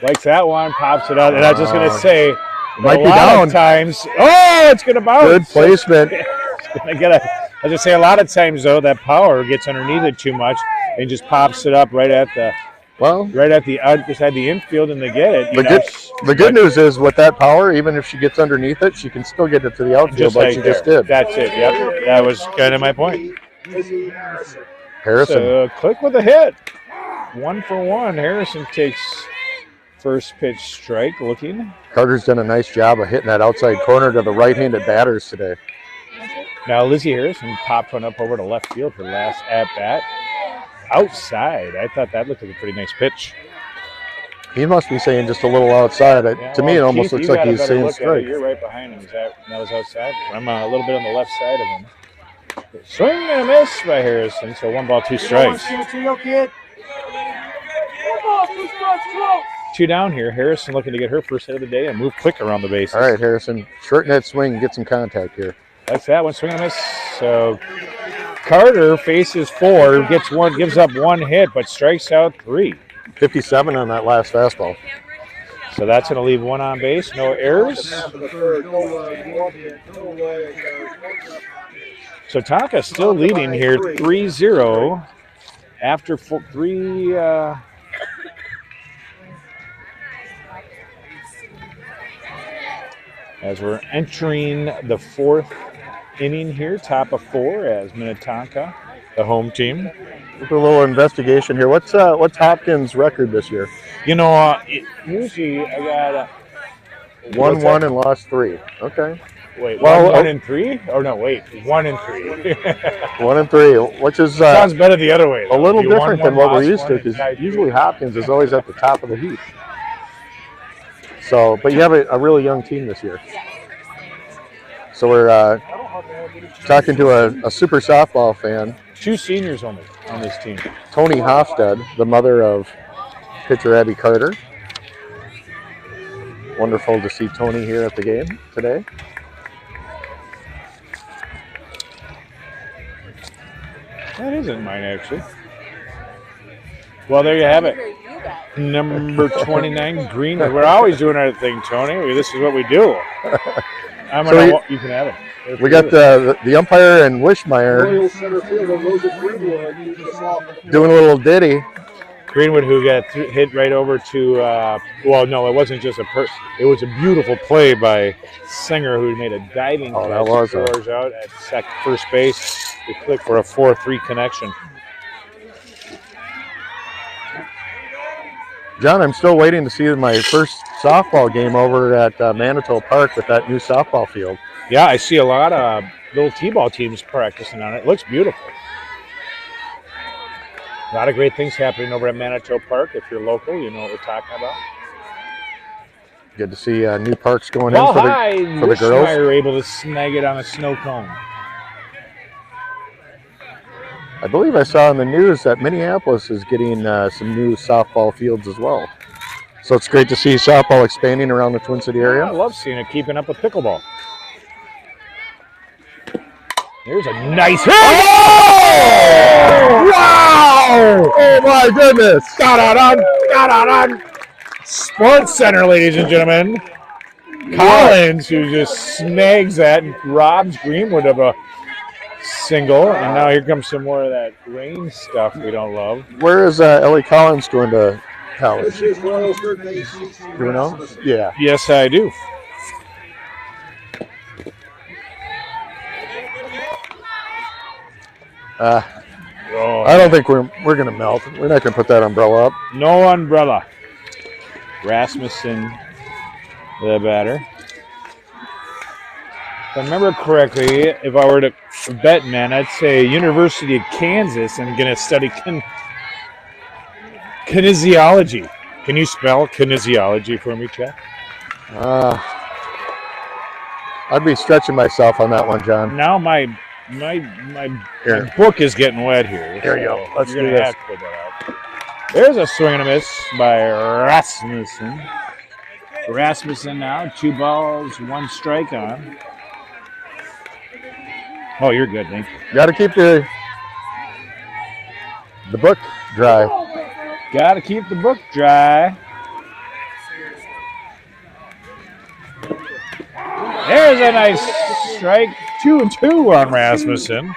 Likes that one, pops it out. And I was just going to say, might be down. Times, it's going to bounce. Good placement. I just say a lot of times, though, that power gets underneath it too much and just pops it up right at the beside the infield, and they get it. The good news is with that power, even if she gets underneath it, she can still get it to the outfield just like she just did. That's it. Yep, that was kind of my point. Harrison. So Click with a hit. 1 for 1. Harrison takes first pitch strike looking. Carter's done a nice job of hitting that outside corner to the right-handed batters today. Now Lizzie Harrison popped one up over to left field for last at-bat. Outside. I thought that looked like a pretty nice pitch. He must be saying just a little outside. To me, it almost looks like he's saying strike. You're right behind him. That was outside? I'm a little bit on the left side of him. Swing and a miss by Harrison. So 1 ball, 2 strikes. 2 down here. Harrison looking to get her first hit of the day and move quick around the bases. All right, Harrison, shorten that swing and get some contact here. That's that one. Swing and a miss. So Carter faces 4, gives up 1 hit, but strikes out 3. 57 on that last fastball. So that's going to leave 1 on base. No errors. So Tonka still leading here 3-0 after 3. As we're entering the 4th inning here, top of 4 as Minnetonka, the home team. Let's do a little investigation here. What's Hopkins' record this year? You know, usually I got 1-1 and lost 3. Okay. Wait, Well, 1 and 3? Oh no, wait, 1 and 3. 1 and 3, which is Sounds better the other way. a little You won different one, than what we're lost used one, to, and because tied usually 3. Hopkins is always at the top of the heap. So, but you have a really young team this year. So we're talking to a super softball fan, 2 seniors only on this team. Tony Hofstad, the mother of pitcher Abby Carter. Wonderful to see Tony here at the game today. That isn't mine, actually. Well, there you have it. Number 29, Green. We're always doing our thing, Tony. This is what we do. You can have it. We got the umpire and Wishmeyer doing a little ditty. Greenwood, who got hit right over to, well, no, it wasn't just it was a beautiful play by Singer, who made a diving catch. That was scores out at first base. We click for a 4-3 connection. John, I'm still waiting to see my first softball game over at Manitoba Park with that new softball field. Yeah, I see a lot of little T-ball teams practicing on it. It looks beautiful. A lot of great things happening over at Manitoba Park. If you're local, you know what we're talking about. Good to see new parks going in for the girls. Were able to snag it on a snow cone. I believe I saw in the news that Minneapolis is getting some new softball fields as well. So it's great to see softball expanding around the Twin City area. I love seeing it, keeping up with pickleball. There's a nice hit! Oh! Wow! Oh my goodness! Da-da-dun! Sports Center, ladies and gentlemen. Collins, who just snags that and robs Greenwood of a single, and now here comes some more of that rain stuff we don't love. Where is Ellie Collins going to college? Do you know? Yeah. Yes, I do. I don't think we're going to melt. We're not going to put that umbrella up. No umbrella. Rasmussen, the batter. If I remember correctly, if I were to bet, man, I'd say University of Kansas and going to study kinesiology. Can you spell kinesiology for me, Chad? I'd be stretching myself on that one, John. Now my book is getting wet here. Here you go. Let's you're do gonna this. have to put that out. There's a swing and a miss by Rasmussen. Rasmussen now, 2 balls, 1 strike on. Oh, you're good, Nick. Got to keep the book dry. Got to keep the book dry. There's a nice strike. 2-2 on Rasmussen.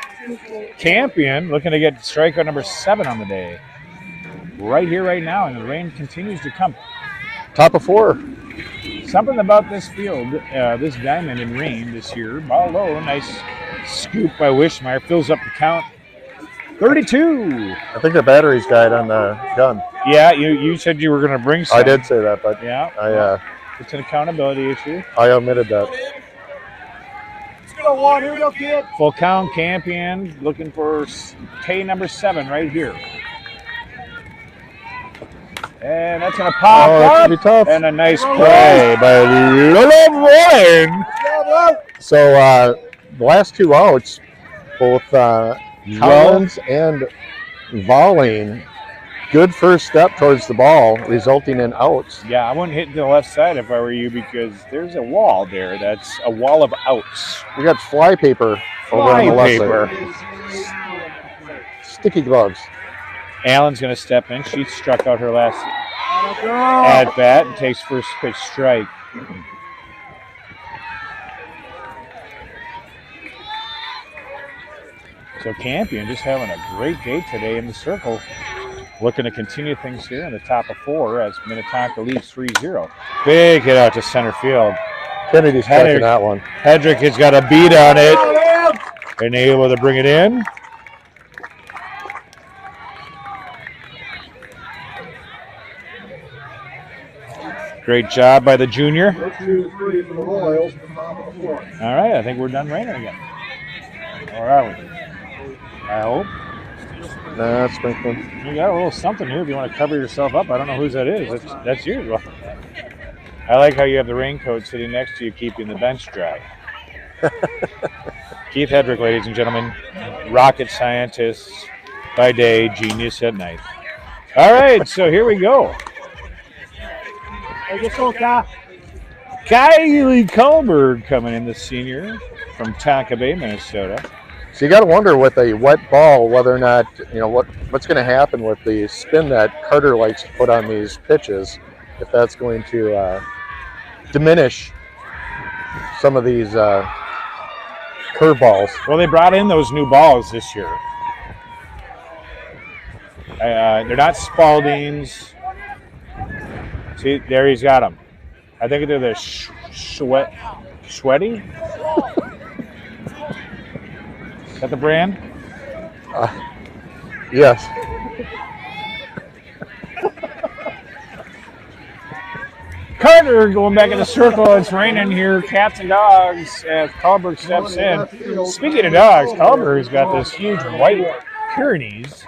Campion looking to get strikeout number 7 on the day. Right here, right now, and the rain continues to come. Top of 4. Something about this field, this diamond in rain this year. Ball low, nice scoop by Wishmeyer. Fills up the count. 32. I think the battery's died on the gun. Yeah, you said you were going to bring some. I did say that, but yeah, it's an accountability issue. I omitted that. Here we go, kid. Full count, Campion looking for K number 7 right here. And that's going to pop That's up. gonna be tough. And a nice play by Little Warren. So the last 2 outs, both Collins and Volling good first step towards the ball, resulting in outs. Yeah, I wouldn't hit the left side if I were you because there's a wall there. That's a wall of outs. We got fly paper over on the left side. Sticky gloves. Allen's going to step in. She struck out her last at bat and takes first pitch strike. So Campion just having a great day today in the circle. Looking to continue things here in the top of 4 as Minnetonka leads 3-0. Big hit out to center field. Kennedy's catching that one. Hedrick has got a beat on it and able to bring it in. Great job by the junior. All right, I think we're done raining again. Or are we? I hope. Nah, it's sprinkling. You got a little something here if you want to cover yourself up. I don't know whose that is. That's yours. Well, I like how you have the raincoat sitting next to you, keeping the bench dry. Keith Hedrick, ladies and gentlemen, rocket scientist by day, genius at night. All right, so here we go. Kylie Kohlberg coming in, the senior from Tonka Bay, Minnesota. So you got to wonder with a wet ball whether or not, what's going to happen with the spin that Carter likes to put on these pitches, if that's going to diminish some of these curveballs. Well, they brought in those new balls this year. They're not Spaldings. See, there he's got them. I think they're the Sweaty. Is that the brand? Yes. Carter going back in the circle. It's raining here. Cats and dogs as Kohlberg steps in. Speaking of dogs, Kohlberg's got this huge white Pyrenees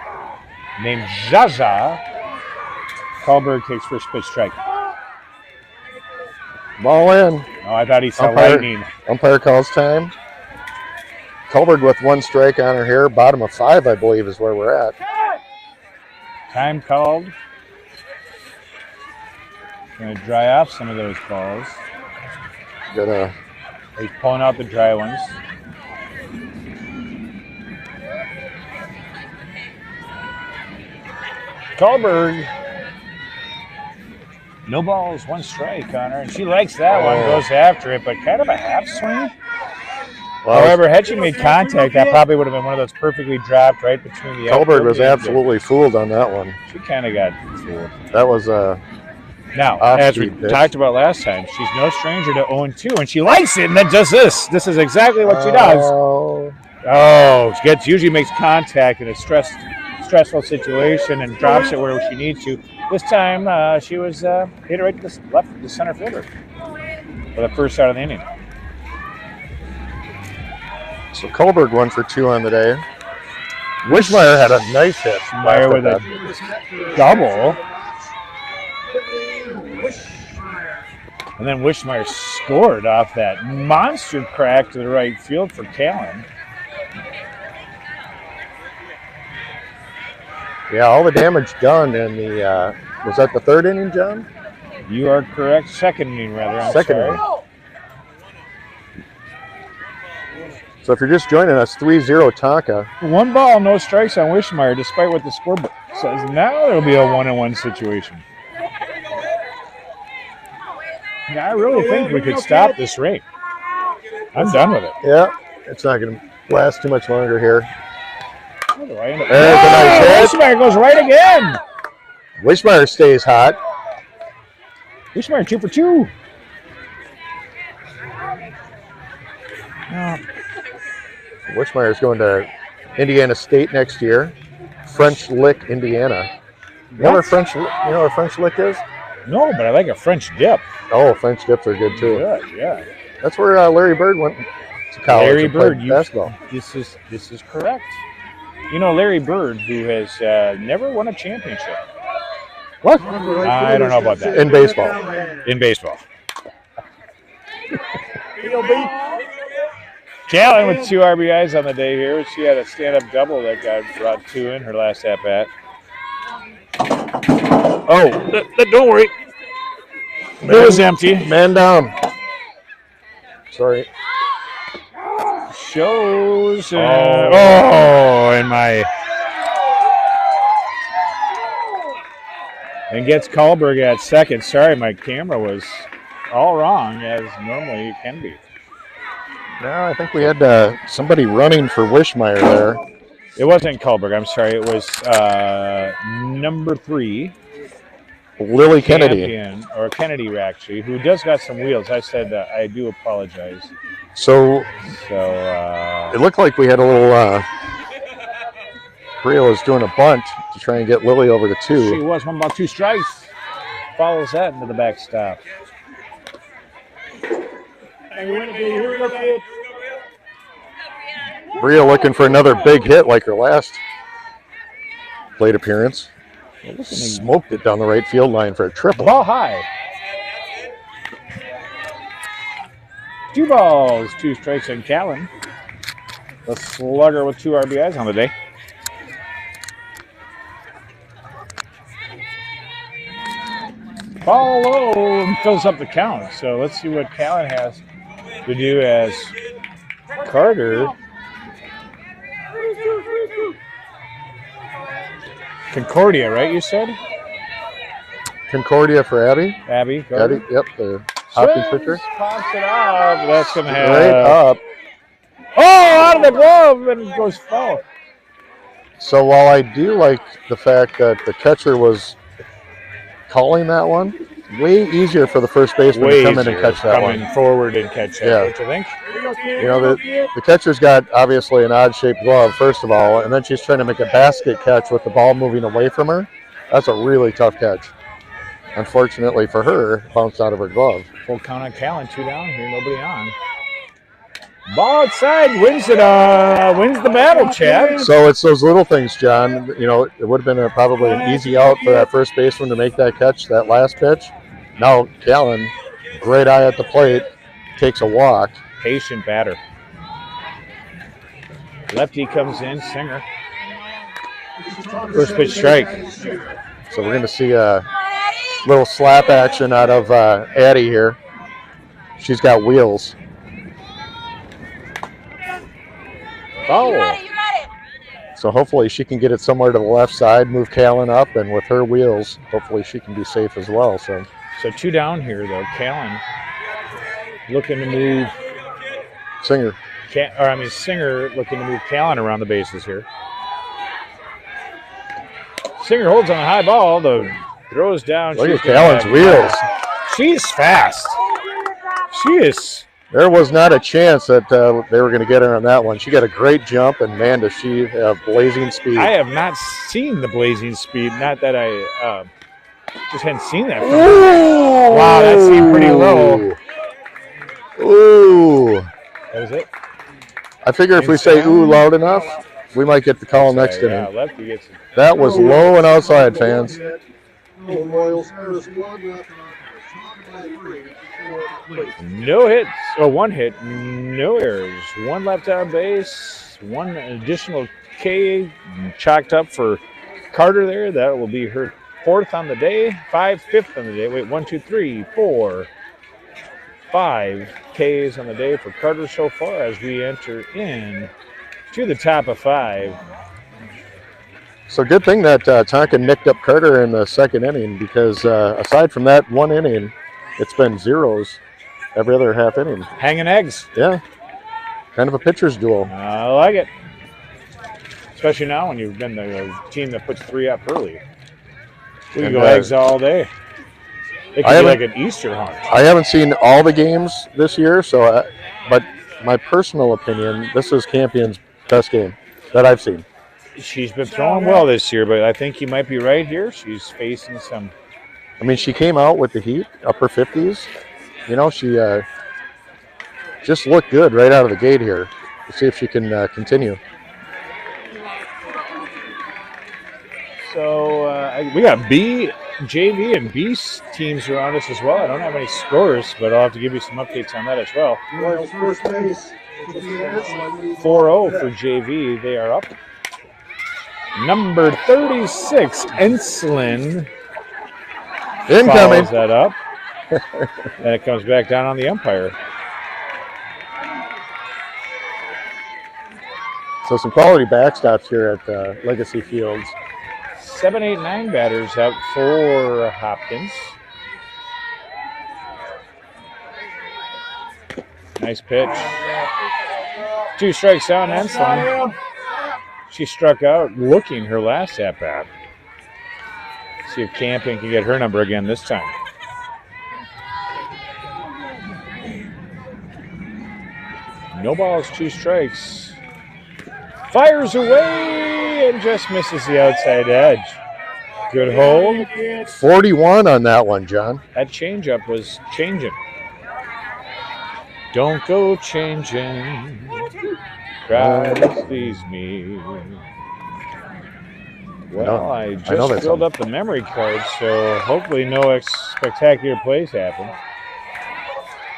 named Zaza. Kohlberg takes first pitch strike. Ball in. Oh, I thought he saw lightning. Umpire calls time. Kohlberg with 1 strike on her here. Bottom of 5, I believe, is where we're at. Time called. Going to dry off some of those balls. He's pulling out the dry ones. Kohlberg. No balls, 1 strike on her, and she likes that one, goes after it, but kind of a half swing. Well, however, had she made contact, that probably would have been one of those perfectly dropped right between the Kohlberg was absolutely fooled on that one. She kind of got fooled. That was now, as we talked about last time, she's no stranger to 0-2, and she likes it, and then does this. This is exactly what she does. She usually makes contact in a stressful situation and drops it where she needs to. This time, she was hit it right to the left of the center fielder for the first out of the inning. So Kohlberg 1 for 2 on the day. Wishmeyer had a nice hit. Wishmeyer with a double. And then Wishmeyer scored off that monster crack to the right field for Callan. Yeah, all the damage done in the, was that the 3rd inning, John? You are correct. 2nd inning, rather. Second inning. So if you're just joining us, 3-0 Tonka. 1 ball, no strikes on Wishmeyer, despite what the scoreboard says. Now it'll be a 1-1 situation. Yeah, I really think we could stop this rain. I'm done with it. Yeah, it's not going to last too much longer here. There's a nice hit. Wishmeyer goes right again. Wishmeyer stays hot. Wishmeyer 2 for 2. Wishmeyer's going to Indiana State next year. French Lick, Indiana. You know where French Lick is? No, but I like a French dip. Oh, French dips are good too. Good, yeah. That's where Larry Bird went to college. Larry Bird, basketball. This is correct. You know Larry Bird, who has never won a championship. What? I don't know about that. In baseball. In baseball. Callan with 2 RBIs on the day here. She had a stand-up double that got brought 2 in her last at-bat. Oh, don't worry. It was empty. Man down. Sorry. Shows. And gets Kahlberg at second. Sorry, my camera was all wrong, as normally it can be. No, I think we had somebody running for Wishmeyer there. It wasn't Kahlberg. I'm sorry. It was number 3. Lily Kennedy. Champion, or Kennedy, actually, who does got some wheels. I said I do apologize. So it looked like we had a little. Bria was doing a bunt to try and get Lily over to 2. She was 1 ball, 2 strikes. Follows that into the backstop. Bria looking for another big hit like her last plate appearance. Smoked it down the right field line for a triple. Ball high. 2 balls, 2 strikes on Callan. The slugger with 2 RBIs on the day. Ball low and fills up the count. So let's see what Callan has to do as Carter. Concordia, right, you said? Concordia for Abby. Abby, Abby, yep, the Hopkins pitcher. Pops it up. That's going to have... Right up. Oh, out of the glove, and it goes foul. So while I do like the fact that the catcher was calling that one, way easier for the first baseman to come in and catch that one. Coming forward and catch that, Yeah. don't you think? You know, the catcher's got obviously an odd-shaped glove, first of all, and then she's trying to make a basket catch with the ball moving away from her. That's a really tough catch. Unfortunately for her, bounced out of her glove. Full count on Callan, 2 down here, nobody on. Ball outside, wins the battle, Chad. So it's those little things, John. You know, it would have been probably an easy out for that first baseman to make that catch, that last pitch. Now Callan, great eye at the plate, takes a walk. Patient batter. Lefty comes in, Singer. First pitch strike. So we're going to see a little slap action out of Addie here. She's got wheels. Oh. So hopefully she can get it somewhere to the left side, move Callan up, and with her wheels, hopefully she can be safe as well. So 2 down here, though. Callan looking to move Singer. Singer looking to move Callan around the bases here. Singer holds on a high ball, though throws down. Look at Callan's wheels. She's fast. She is. There was not a chance that they were going to get her on that one. She got a great jump, and man, does she have blazing speed. I have not seen the blazing speed. Not that I just hadn't seen that. Wow, that seemed pretty low. Ooh. That was it. I figure if we say ooh loud enough, we might get the call next inning. Lefty gets it. That was low and outside, fans. No hits, or 1 hit, no errors. 1 left on base, 1 additional K chalked up for Carter there. That will be her 4th on the day, 5th on the day. Wait, 1, 2, 3, 4, 5 Ks on the day for Carter so far as we enter in to the top of 5. So good thing that Tonka nicked up Carter in the 2nd inning, because aside from that 1 inning, it's been zeros every other half inning. Hanging eggs. Yeah. Kind of a pitcher's duel. I like it. Especially now when you've been the team that puts 3 up early. We can go eggs all day. It could be like an Easter hunt. I haven't seen all the games this year, but my personal opinion, this is Campion's best game that I've seen. She's been throwing well this year, but I think you might be right here. She's facing some. I mean, she came out with the heat, upper 50s. You know, she just looked good right out of the gate here. We'll see if she can continue. So we got B, JV, and B teams around us as well. I don't have any scores, but I'll have to give you some updates on that as well. First base. 4-0 for JV. They are up. Number 36, Enslin, Incoming. follows that up. And it comes back down on the umpire. So some quality backstops here at Legacy Fields. 7, 8, 9 batters out for Hopkins. Nice pitch. 2 strikes out on Enslin. She struck out looking her last at-bat. See if Camping can get her number again this time. No balls, 2 strikes. Fires away and just misses the outside edge. Good hold. 41 on that one, John. That changeup was changing. Don't go changing. Cries please me. Well, I just filled up the memory card, so hopefully no spectacular plays happen.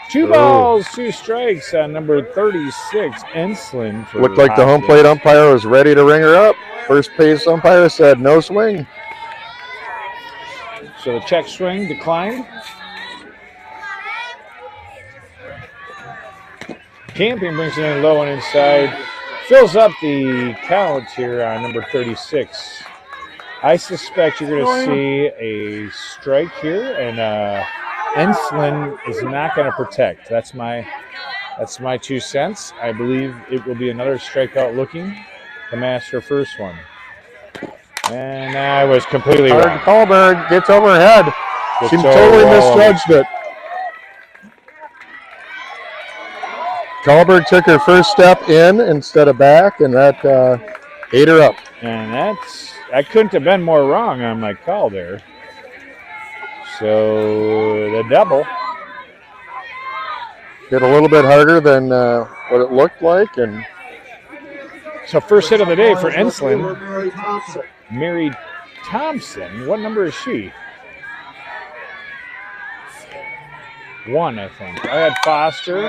2 balls, 2 strikes on number 36, Enslin. Looked like the home plate umpire was ready to ring her up. First base umpire said no swing. So the check swing declined. Camping brings it in low and inside. Fills up the count here on number 36. I suspect you're going to see a strike here, and Enslin is not going to protect. That's my 2 cents. I believe it will be another strikeout looking to match her first one. And I was completely wrong. Kahlberg gets overhead. She totally misjudged it. Kahlberg took her first step in instead of back, and that ate her up. And I couldn't have been more wrong on my call there. So the double. Hit a little bit harder than what it looked like. And so first hit of the day for Enslin. Mary Thompson. What number is she? 1, I think. I had Foster.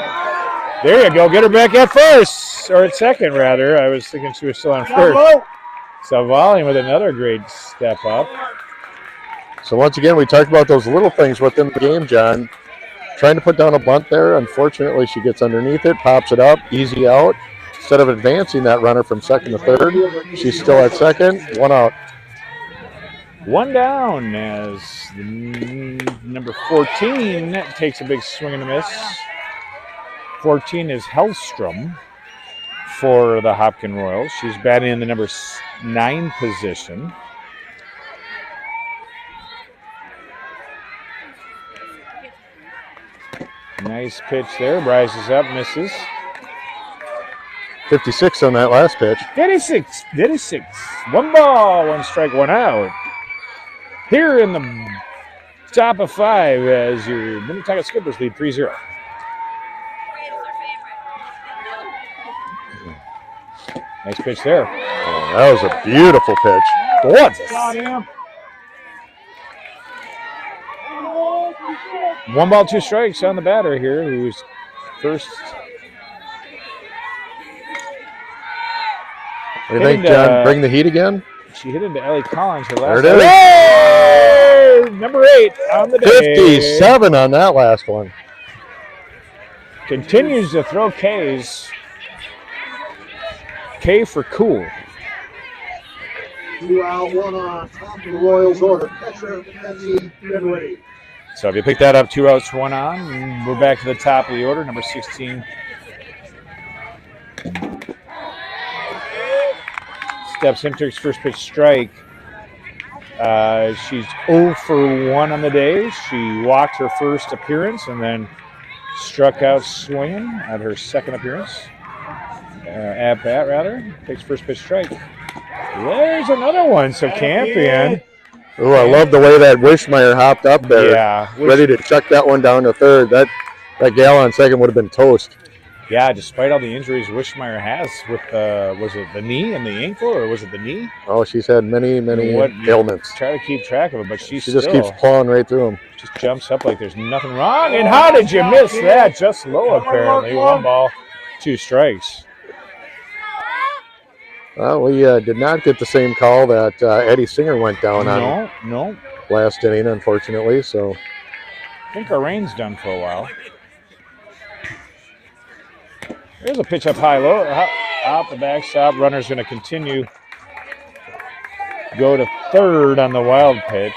There you go. Get her back at first. Or at second, rather. I was thinking she was still on first. So Volume with another great step up. So once again, we talked about those little things within the game, John. Trying to put down a bunt there. Unfortunately, she gets underneath it, pops it up, easy out. Instead of advancing that runner from second to third, she's still at second, 1 out. 1 down as number 14 takes a big swing and a miss. 14 is Hellstrom for the Hopkins Royals. She's batting in the number 9 position. Nice pitch there. Rises up, misses. 56 on that last pitch. 56. 1 ball, 1 strike, 1 out. Here in the top of 5 as your Minnetonka Skippers lead 3-0. Nice pitch there. Oh, that was a beautiful pitch. What? 1 ball, 2 strikes on the batter here, who's first. You think, John, bring the heat again? She hit into Ellie Collins her last. There it is. Hey! Number 8 on the day. 57 on that last one. Continues to throw Ks. K for cool. 2 out, 1 on. Top of the Royals order. Catcher, Mackenzie, Dinwiddie. So if you pick that up, 2 outs, 1 on. We're back to the top of the order, number 16. Steps in, takes first pitch strike. She's 0 for 1 on the day. She walked her first appearance and then struck out swinging at her second appearance. At bat, rather. Takes first pitch strike. There's another one. So Campion. Ooh, I love the way that Wishmeyer hopped up there. Yeah. Ready to chuck that one down to third. That gal on second would have been toast. Yeah, despite all the injuries Wishmeyer has with was it the knee and the ankle, or was it the knee? Oh, she's had many ailments. Try to keep track of it, but she just keeps plowing right through them. Just jumps up like there's nothing wrong. And how did you miss that? Just low, apparently. 1 ball, 2 strikes. We did not get the same call that Eddie Singer went down on No. last inning, unfortunately. So I think our rain's done for a while. There's a pitch up high, low, out the backstop. Runner's going to continue. Go to third on the wild pitch.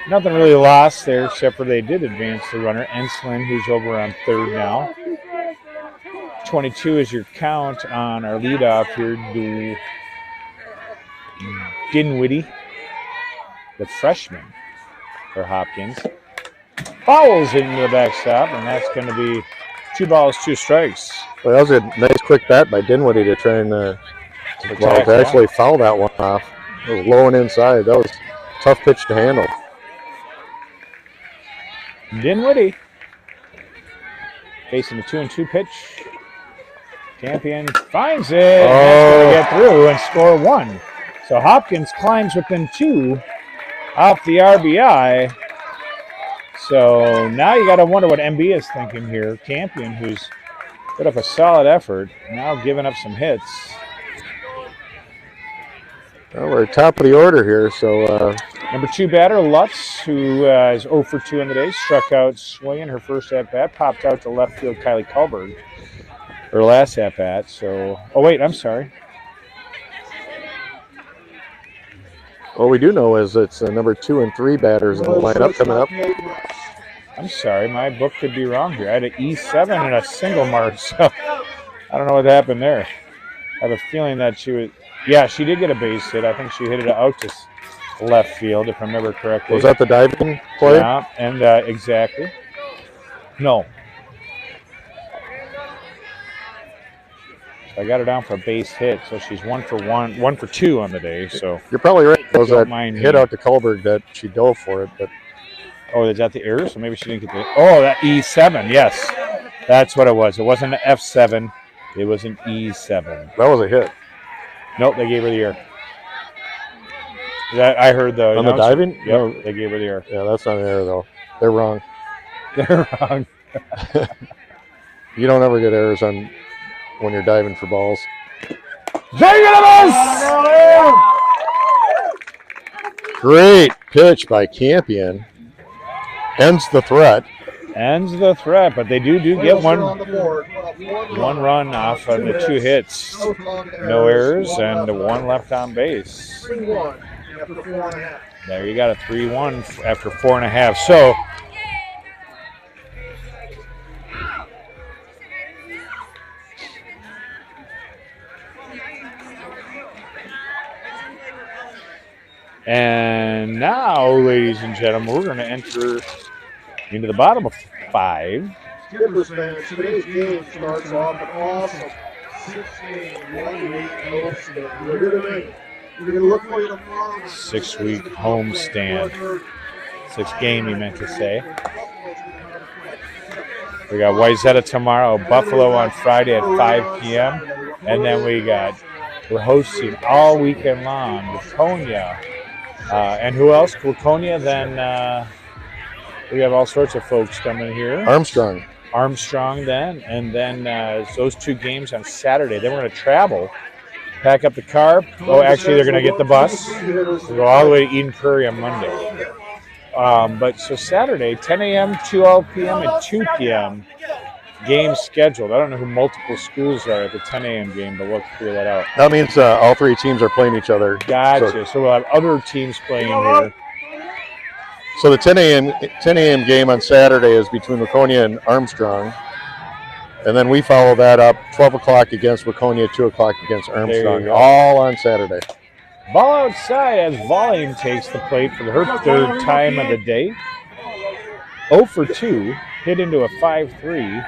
Nothing really lost there, except for they did advance the runner. Enslin, who's over on third now. 22 is your count on our leadoff here. Dinwiddie, the freshman for Hopkins, fouls it into the backstop, and that's going to be 2 balls, 2 strikes. Well, that was a nice quick bat by Dinwiddie to try and to actually foul that one off. It was low and inside. That was a tough pitch to handle. Dinwiddie facing a 2-2 pitch. Campion finds it. And that's going to get through and score 1. So Hopkins climbs within 2 off the RBI. So now you got to wonder what MB is thinking here. Campion, who's put up a solid effort, now giving up some hits. Well, we're top of the order here, so Number 2 batter, Lutz, who is 0 for 2 on the day, struck out swinging her first at-bat, popped out to left field Kylie Kullberg, her last at-bat. So, oh, wait, I'm sorry. what we do know is it's number 2 and 3 batters in the lineup coming up. I'm sorry, my book could be wrong here. I had an E7 and a single mark, so I don't know what happened there. I have a feeling that she was, yeah, she did get a base hit. I think she hit it out to left field, if I remember correctly. Was that the diving play? Yeah, and exactly. No. I got her down for a base hit, so she's 1 for 2 on the day. So you're probably right. It was that mind hit me. out to Kullberg that she dove for it, but oh, is that the error? So maybe she didn't get the. Oh, that E7. Yes, that's what it was. It wasn't an F7. It was an E7. that was a hit. Nope, they gave her the error. That I heard the On the diving? Yep, No. they gave her the error. Yeah, that's not an error though. They're wrong. They're wrong. You don't ever get errors on when you're diving for balls. They're gonna miss! Great pitch by Campion. Ends the threat. Ends the threat, but they do get one on the board. one run off of the 2 hits. No errors and 1 left on base. 3-1 after 4.5. There you got a 3-1 after 4.5. So and now, ladies and gentlemen, we're going to enter into the bottom of 5. Skippers fans, today's game starts off an awesome 6-game, 1-week homestand. We're going to look for you tomorrow. 6-week homestand. 6-game, you meant to say. We got Wayzata tomorrow, Buffalo on Friday at 5 p.m. And then we're hosting all weekend long Waconia. And who else? Waconia, then we have all sorts of folks coming here. Armstrong then. And then those 2 games on Saturday. Then we're going to travel, pack up the car. Oh, actually, they're going to get the bus. We'll go all the way to Eden Prairie on Monday. But so Saturday, 10 a.m., 12 p.m., and 2 p.m. games scheduled. I don't know who multiple schools are at the 10 a.m. game, but we'll figure that out. That means all 3 teams are playing each other. Gotcha. So we'll have other teams playing here. So the 10 a.m. game on Saturday is between Waconia and Armstrong. And then we follow that up 12 o'clock against Waconia, 2 o'clock against Armstrong, all on Saturday. Ball outside as Volume takes the plate for her 3rd time of the day. 0 for 2, hit into a 5-3,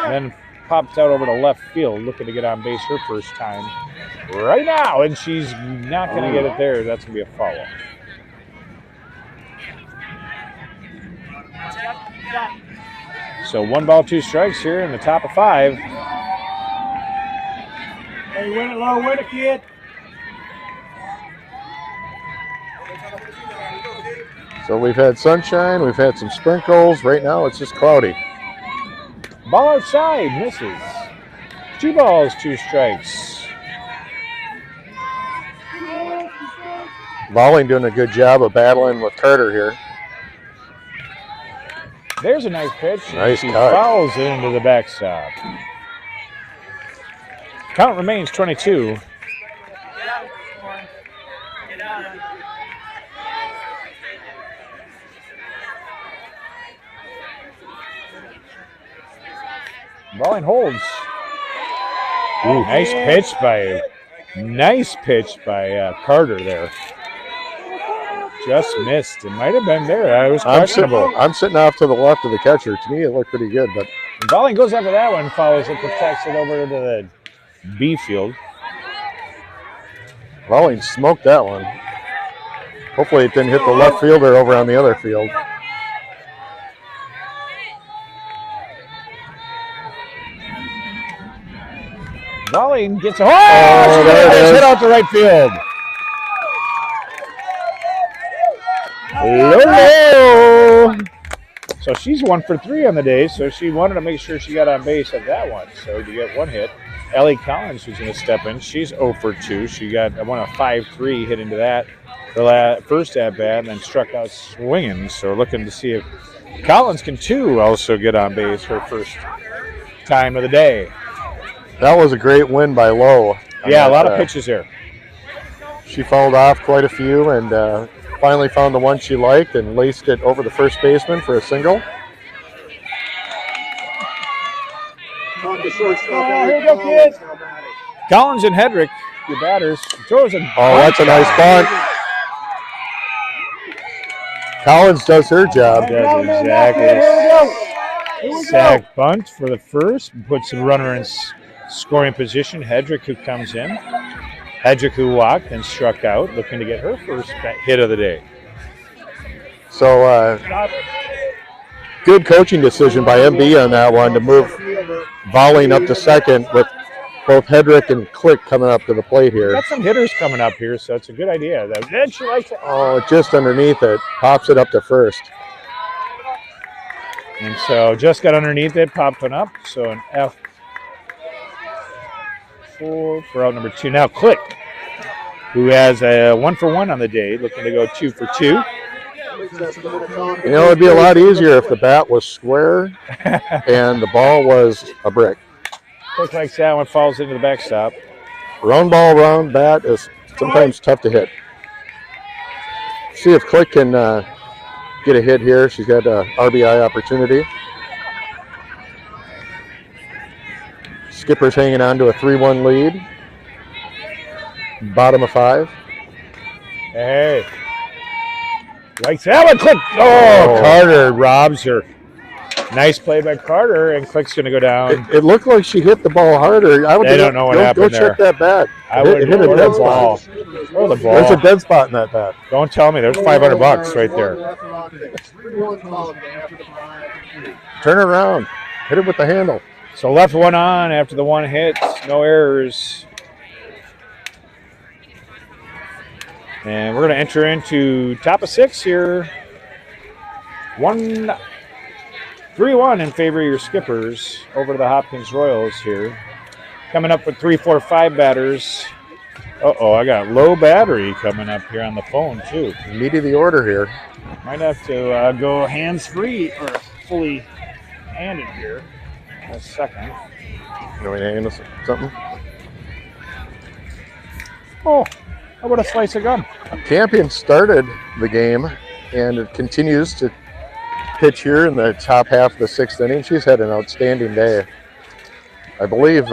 and then popped out over to left field, looking to get on base her first time right now, and she's not going to get it there. That's going to be a foul. So 1 ball, 2 strikes here in the top of 5. Hey, win it low, win it, kid. So we've had sunshine, we've had some sprinkles. Right now it's just cloudy. Ball outside, misses. 2 balls, 2 strikes. Bowling doing a good job of battling with Carter here. There's a nice pitch. Nice she cut. fouls it into the backstop. Count remains 22. Bowling holds. Ooh, nice pitch by Carter there. Just missed. It might have been there. It was questionable. I'm sitting off to the left of the catcher. To me, it looked pretty good, but Bowling goes after that one, follows it, protects it over to the B field. Bowling smoked that one. Hopefully, it didn't hit the left fielder over on the other field. Bowling gets a hit out to right field. Low. So she's 1 for 3 on the day, so she wanted to make sure she got on base at that one. So you get 1 hit. Ellie Collins, who's going to step in, she's 0 for 2. She got a 5-3 hit into that the first at bat, and then struck out swinging. So looking to see if Collins can too also get on base her first time of the day. That was a great win by Lowe. Yeah, a lot of pitches there. She fouled off quite a few and finally found the one she liked and laced it over the first baseman for a single. On the shortstop. Here we go, kids. Collins and Hedrick, your batters. Throws a that's a nice bunt. Collins does her job. Does exactly. Sack bunt for the first. Puts the runner in scoring position. Hedrick, who comes in. Hedrick, who walked and struck out, looking to get her first hit of the day. So, good coaching decision by MB on that one to move Bowling up to second with both Hedrick and Click coming up to the plate here. Got some hitters coming up here, so it's a good idea. Then she likes it. Oh, just underneath it. Pops it up to first. And so just got underneath it, popped one up. So an F4 for out number 2. Now Click, who has a 1 for 1 on the day, looking to go 2 for 2. You know, it'd be a lot easier if the bat was square and the ball was a brick. Click likes that one, falls into the backstop. Round ball, round bat is sometimes tough to hit. See if Click can get a hit here. She's got an RBI opportunity. Skipper's hanging on to a 3-1 lead. Bottom of 5. Hey. Likes that one, Click. Oh, Carter robs her. Nice play by Carter, and Click's going to go down. It looked like she hit the ball harder. They don't know what happened there. Go check that bat. It hit a dead ball. Throw the ball. There's a dead spot in that bat. Don't tell me. There's $500 right there. Turn it around. Hit it with the handle. So left one on after the one hit. No errors. And we're going to enter into top of 6 here. 3-1 in favor of your Skippers over to the Hopkins Royals here. Coming up with 3, 4, 5 batters. I got low battery coming up here on the phone too. Meat of the order here. Might have to go hands-free or fully handed here in a second. You want me to hand us something? Oh, how about a slice of gum? Campion started the game and it continues to pitch here in the top half of the 6th inning. She's had an outstanding day. I believe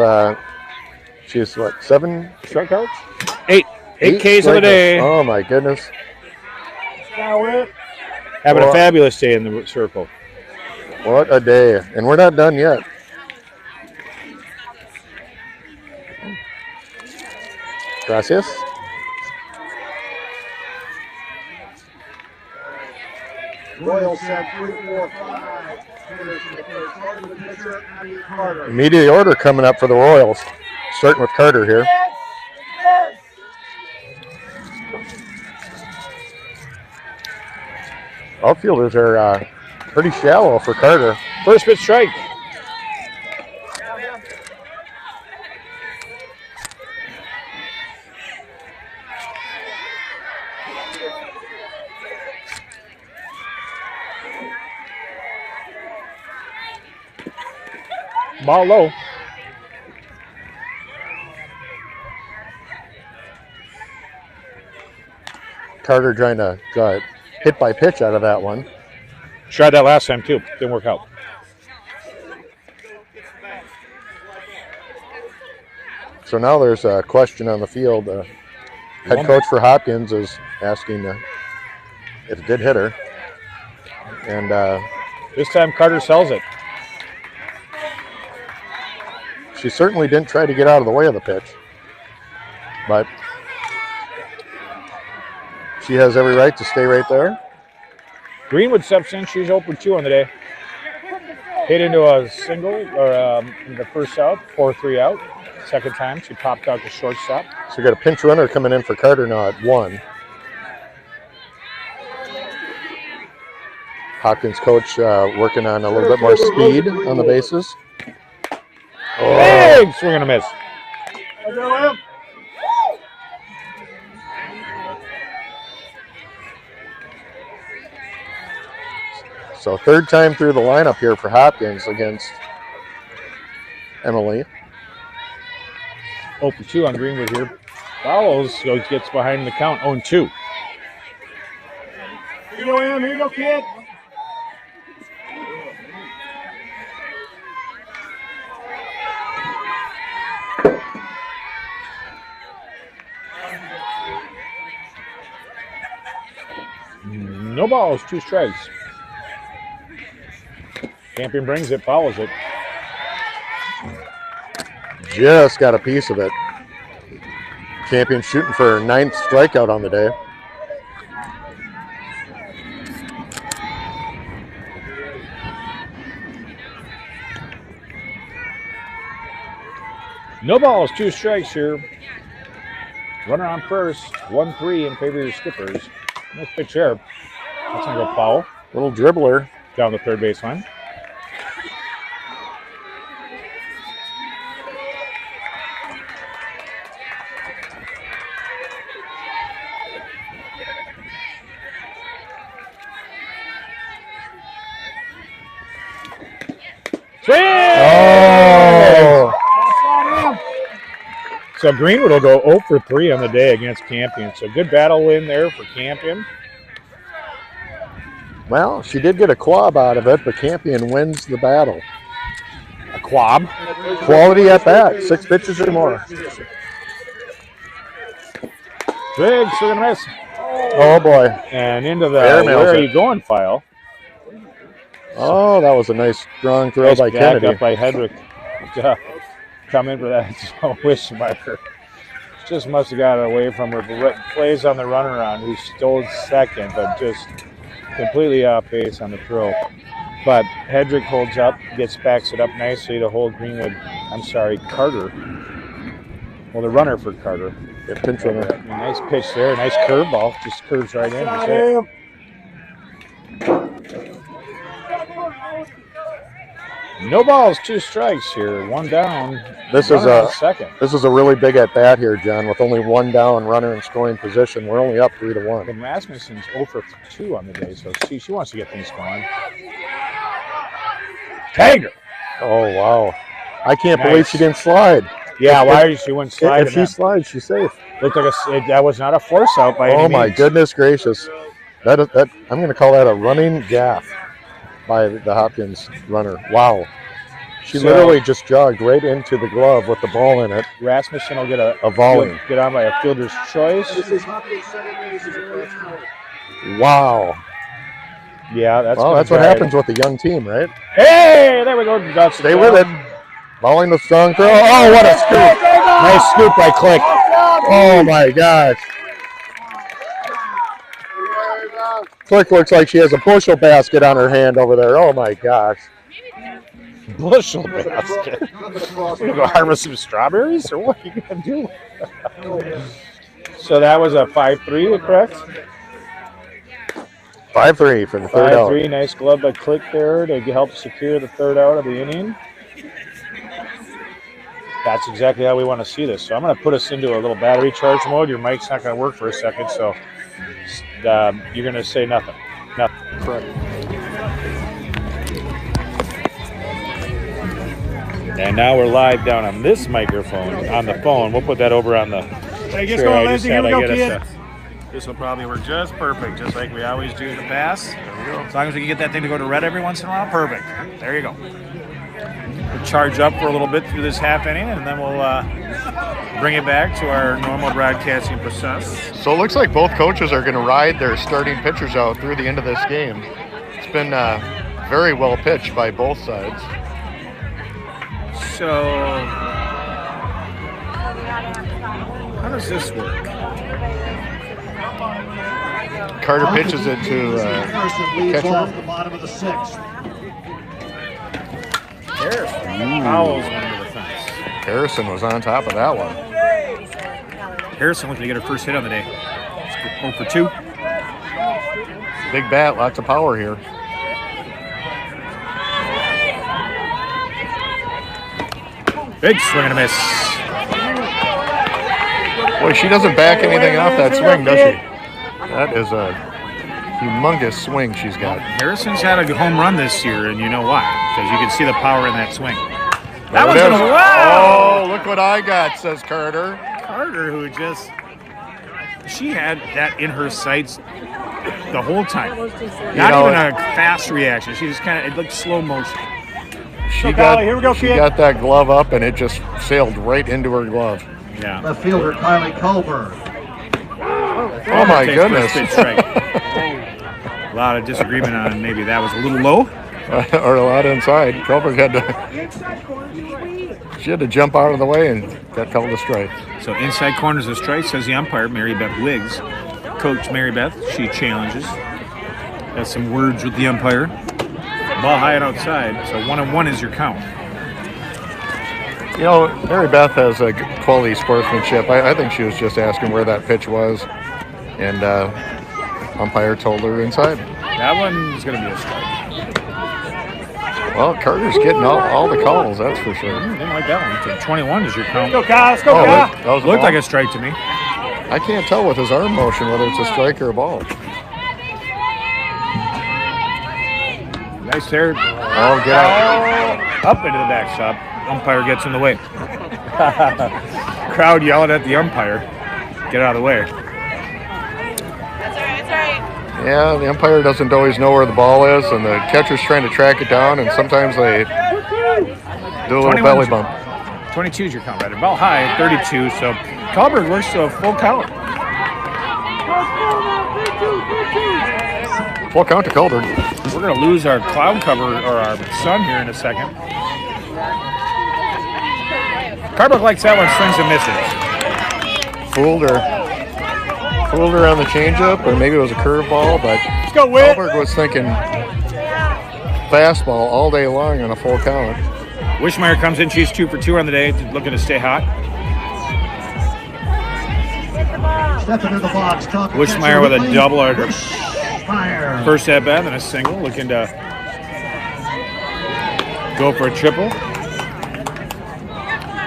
she's 7 strikeouts? 8 Ks of the day. Oh my goodness. Having a fabulous day in the circle. What a day. And we're not done yet. Gracias. Royals have 3, 4, 5. Immediate order coming up for the Royals. Starting with Carter here. Outfielders are pretty shallow for Carter. First pitch strike. Ball low. Carter trying to hit by pitch out of that one. Tried that last time too. Didn't work out. So now there's a question on the field. Head coach for Hopkins is asking if it did hit her. And this time Carter sells it. she certainly didn't try to get out of the way of the pitch. But she has every right to stay right there. Greenwood steps in. She's 0 for 2 on the day. Hit into a single or the first out, 4-3 out. Second time she popped out to shortstop. So we got a pinch runner coming in for Carter now at 1. Hopkins coach working on a little bit more speed on the bases. Big swing and a miss. So third time through the lineup here for Hopkins against Emily. 0 for 2 on Greenwood here. Follows, gets behind the count, 0-2. Here you go, Em. Here you go, kid. No balls, 2 strikes. Campion brings it, follows it. Just got a piece of it. Campion shooting for her 9th strikeout on the day. No balls, 2 strikes here. Runner on first, 1-3 in favor of your Skippers. Nice pitch there. That's going to go foul. Little dribbler. Down the third baseline. Swing! Oh! So Greenwood will go 0 for 3 on the day against Campion. So good battle win there for Campion. Well, she did get a quab out of it, but Campion wins the battle. A quab. Quality at bat, 6 pitches or more. Big swing and a miss. Oh boy. And into the Airmails where are it. you going file. Oh, that was a nice strong throw Nice by back Kennedy. up by Hedrick. Come in for that. So Wishmeyer just must have got away from her. Plays on the runaround who stole second, but just completely off base on the throw. But Hedrick holds up, backs it up nicely to hold Greenwood. I'm sorry, Carter. Well, the runner for Carter. Yeah, pinch runner. Nice pitch there. Nice curveball. Just curves right in. That's it. No balls, 2 strikes here. 1 down. This is Runner on second. This is a really big at bat here, John. With only 1 down, runner in scoring position, we're only up 3-1. And Rasmussen's 0 for 2 on the day, so she wants to get things going. Tagged her. Oh wow! I can't Nice. believe she didn't slide. Yeah, why she wouldn't slide? If she slides, she's safe. Looked like that was not a force out by any Oh my means. goodness gracious! That I'm going to call that a running gaff by the Hopkins runner. Wow! She So- literally just jogged right into the glove with the ball in it. Rasmussen will get a volley. Get on by a fielder's choice. This is Hopkins second base is a first out. Wow! Yeah, that's Well, gonna that's what drive- happens with a young team, right? Hey, there we go. Got Stay with it. Bowling the strong throw. Oh, what a scoop! Nice scoop by Click. Oh my gosh! Click looks like she has a bushel basket on her hand over there. Oh my gosh! Bushel basket. You gonna go harvest some strawberries, or what are you gonna do? So that was a 5-3, correct? 5-3 for the third out. 5-3. Nice glove by Click there to help secure the third out of the inning. That's exactly how we want to see this. So I'm going to put us into a little battery charge mode. Your mic's not going to work for a second, so you're going to say nothing. Nothing. Correct. And now we're live down on this microphone, on the phone. We'll put that over on the Hey, get tray. going, I Lindsay. just Here we had go, to get kid. us this will probably work just perfect, just like we always do in the past. As long as we can get that thing to go to red every once in a while, perfect. There you go. We'll charge up for a little bit through this half inning, and then we'll bring it back to our normal broadcasting process. So it looks like both coaches are going to ride their starting pitchers out through the end of this game. It's been very well pitched by both sides. So, how does this work? Carter pitches it to Harrison leads catcher. off the bottom of the 6th. Harrison fouls one into the fence. Harrison was on top of that one. Harrison looking to get her first hit on the day. 0 for 2. Big bat, lots of power here. Big swing and a miss. Boy, she doesn't back anything off that swing, does she? That is a humongous swing she's got. Harrison's had a home run this year, and you know why? Because you can see the power in that swing. There That it one's is. gonna wow! Oh, look what I got, says Carter. Carter, who just she had that in her sights the whole time. Not know, even a fast reaction. She just kind of it looked slow motion. She Go, got, Kylie. Here we go, she kid. got that glove up and it just sailed right into her glove. Yeah. Left fielder Kylie Culver. Oh my Takes goodness. first pitch strike. A lot of disagreement on maybe that was a little low. Or a lot inside. Culver had to, she had to jump out of the way and got called a strike. So inside corners a strike, says the umpire, Mary Beth Wiggs. Coach Mary Beth, she challenges. Has some words with the umpire. Ball high and outside, so 1-1 is your count. You know, Mary Beth has a quality sportsmanship. I think she was just asking where that pitch was, and umpire told her inside. That one's going to be a strike. Well, Carter's getting all the calls, that's for sure. Didn't like that one. So 21 is your count. Let's go, Kyle. Let's go, Oh, Kyle. that was a Looked ball? like a strike to me. I can't tell with his arm motion whether it's a strike or a ball. Nice there. Oh, get out. Up into the backstop. Umpire gets in the way. Crowd yelling at the umpire. Get out of the way. That's all right. Yeah, the umpire doesn't always know where the ball is, and the catcher's trying to track it down, and sometimes they do a little 21 belly bump. 22 is your count, right? Ball high at 32, so Kalberg works to a full count. Full count to Calder. We're going to lose our cloud cover, or our sun here in a second. Kalberg likes that one, swings and misses. Fooled her on the changeup, or maybe it was a curveball, but Let's go, Whit. Calberg was thinking fastball all day long on a full count. Wishmeyer comes in, she's 2 for 2 on the day, looking to stay hot. Step into the box. Wishmeyer with a double or Fire. first at bat and a single, looking to go for a triple.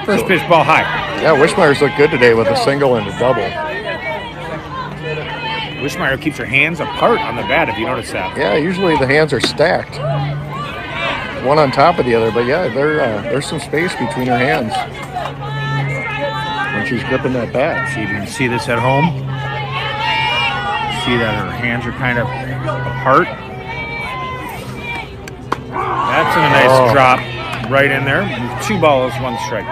First pitch, ball high. Yeah, Wishmeyer's looked good today with a single and a double. Wishmeyer keeps her hands apart on the bat, if you notice that. Yeah, usually the hands are stacked, one on top of the other, but yeah, there's some space between her hands when she's gripping that bat. See if you can see this at home. See that her hands are kind of apart. That's a nice drop right in there. 2 balls, 1 strike.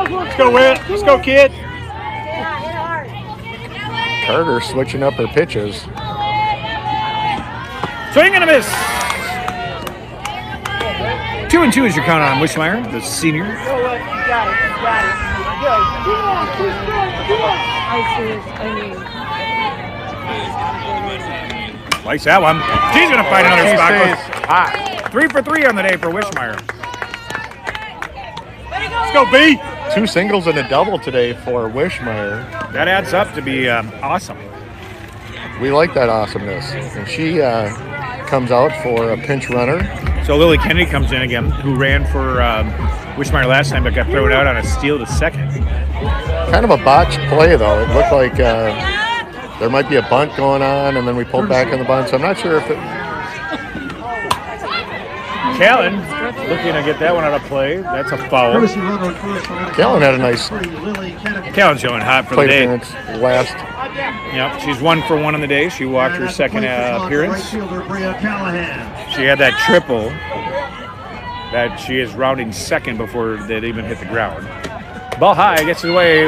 Let's go, Whit. Let's go, kid. Carter switching up her pitches. Swing and a miss. 2-2 is your count on Wishmeyer, the senior. Likes that one. She's going to find another She spot. stays hot. 3 for 3 on the day for Wishmeyer. Let's go, B. 2 singles and a double today for Wishmeyer. That adds up to be awesome. We like that awesomeness. And she comes out for a pinch runner. So Lily Kennedy comes in again, who ran for Wishmeyer last time, but got thrown out on a steal to second. Kind of a botched play, though. It looked like there might be a bunt going on, and then we pulled back on the bunt. So I'm not sure if it... Callan looking to get that one out of play. That's a foul. Courtesy runner at first for Callan had a nice Lily Kennedy. Callan's showing hot for the plate day. appearance last. Yep, she's 1 for 1 on the day. She walked her second appearance. Right fielder Bria Callahan. She had that triple that she is rounding second before they even hit the ground. Ball high, gets it away.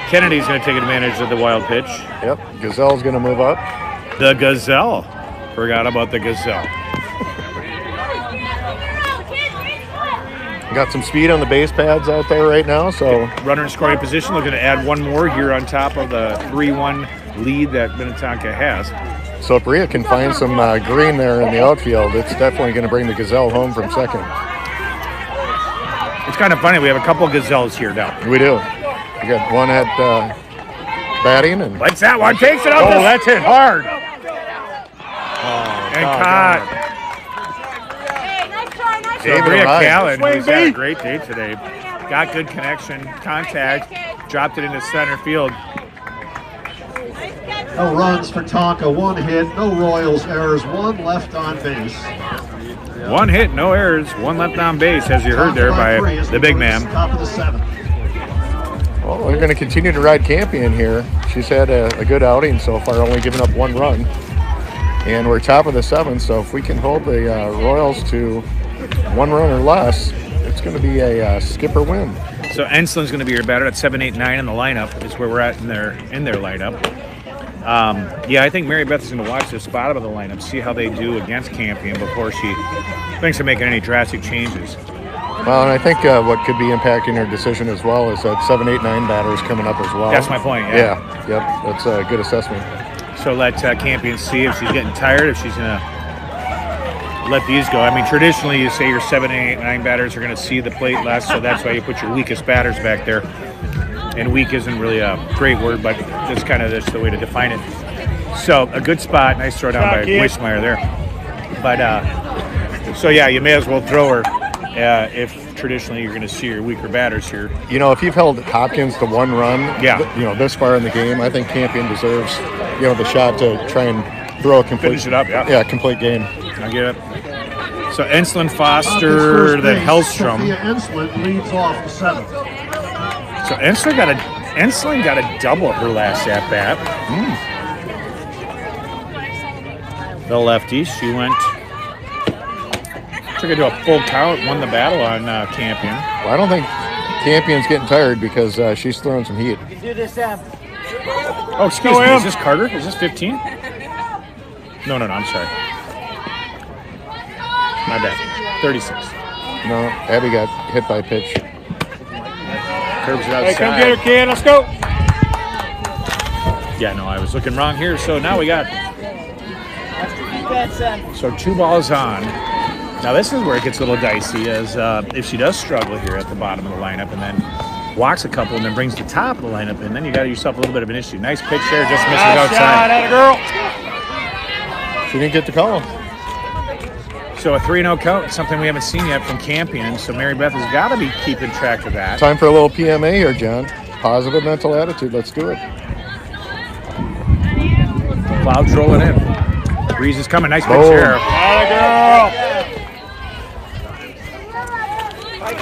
Kennedy's going to take advantage of the wild pitch. Yep, Gazelle's going to move up. The Gazelle. Forgot about the Gazelle. Got some speed on the base pads out there right now, so Runner in scoring position, looking to add one more here on top of the 3-1 lead that Minnetonka has. so if Bria can find some green there in the outfield, it's definitely going to bring the Gazelle home from second. It's kind of funny. We have a couple of Gazelles here now. We do. We got one at batting, and What's that one? Takes it up. oh, that's hit hard. And caught. So David Bria Ryan. Callan, who's had a great day today, got good connection, contact, dropped it into center field. No runs for Tonka, 1 hit, no Royals errors, 1 left on base. 1 hit, no errors, 1 left on base, as you heard there by the big man. Top of the 7th. Well, we're going to continue to ride Campion here. She's had a good outing so far, only giving up 1 run. And we're top of the 7th, so if we can hold the Royals to 1 run or less, it's going to be a skipper win. So Enslin's going to be your batter at 7, 8, 9 in the lineup. Is where we're at in their lineup. Yeah, I think Mary Beth is going to watch this spot of the lineup, see how they do against Campion before she thinks of making any drastic changes. Well, and I think what could be impacting her decision as well is that 7, 8, 9 batters coming up as well. That's my point. Yeah, yep, that's a good assessment. So let Campion see if she's getting tired, if she's going to let these go. I mean, traditionally you say your 7, 8, 9 batters are going to see the plate less, so that's why you put your weakest batters back there. And weak isn't really a great word, but that's kind of just the way to define it. So a good spot, nice throw down by Wischmeyer there. But so yeah, you may as well throw her if traditionally you're going to see your weaker batters here. You know, if you've held Hopkins to 1 run, Yeah. This far in the game, I think Campion deserves, the shot to try and throw a complete, Finish it up, yeah. Yeah, complete game. I get it. So Enslin, Foster, then Hellstrom. Sophia Enslin leads off the 7th. So Enslin got a double her last at bat. The lefty, she took it to a full count, won the battle on Campion. Well, I don't think Campion's getting tired because she's throwing some heat. Oh, excuse me, is this Carter? Is this 15? No, I'm sorry. My bad. 36. No, Abby got hit by a pitch. Curbs it outside. Hey, come get her, kid. Let's go. Yeah, no, I was looking wrong here. So now we got 2 balls on. Now this is where it gets a little dicey, as if she does struggle here at the bottom of the lineup and then walks a couple and then brings the top of the lineup in, then you got yourself a little bit of an issue. Nice pitch there, just missed it outside. Girl. She didn't get the call. So a 3-0 count, something we haven't seen yet from Campion. So Mary Beth has got to be keeping track of that. Time for a little PMA here, John. Positive mental attitude. Let's do it. Clouds rolling in. Breeze is coming. Nice pitch Oh. there. Girl.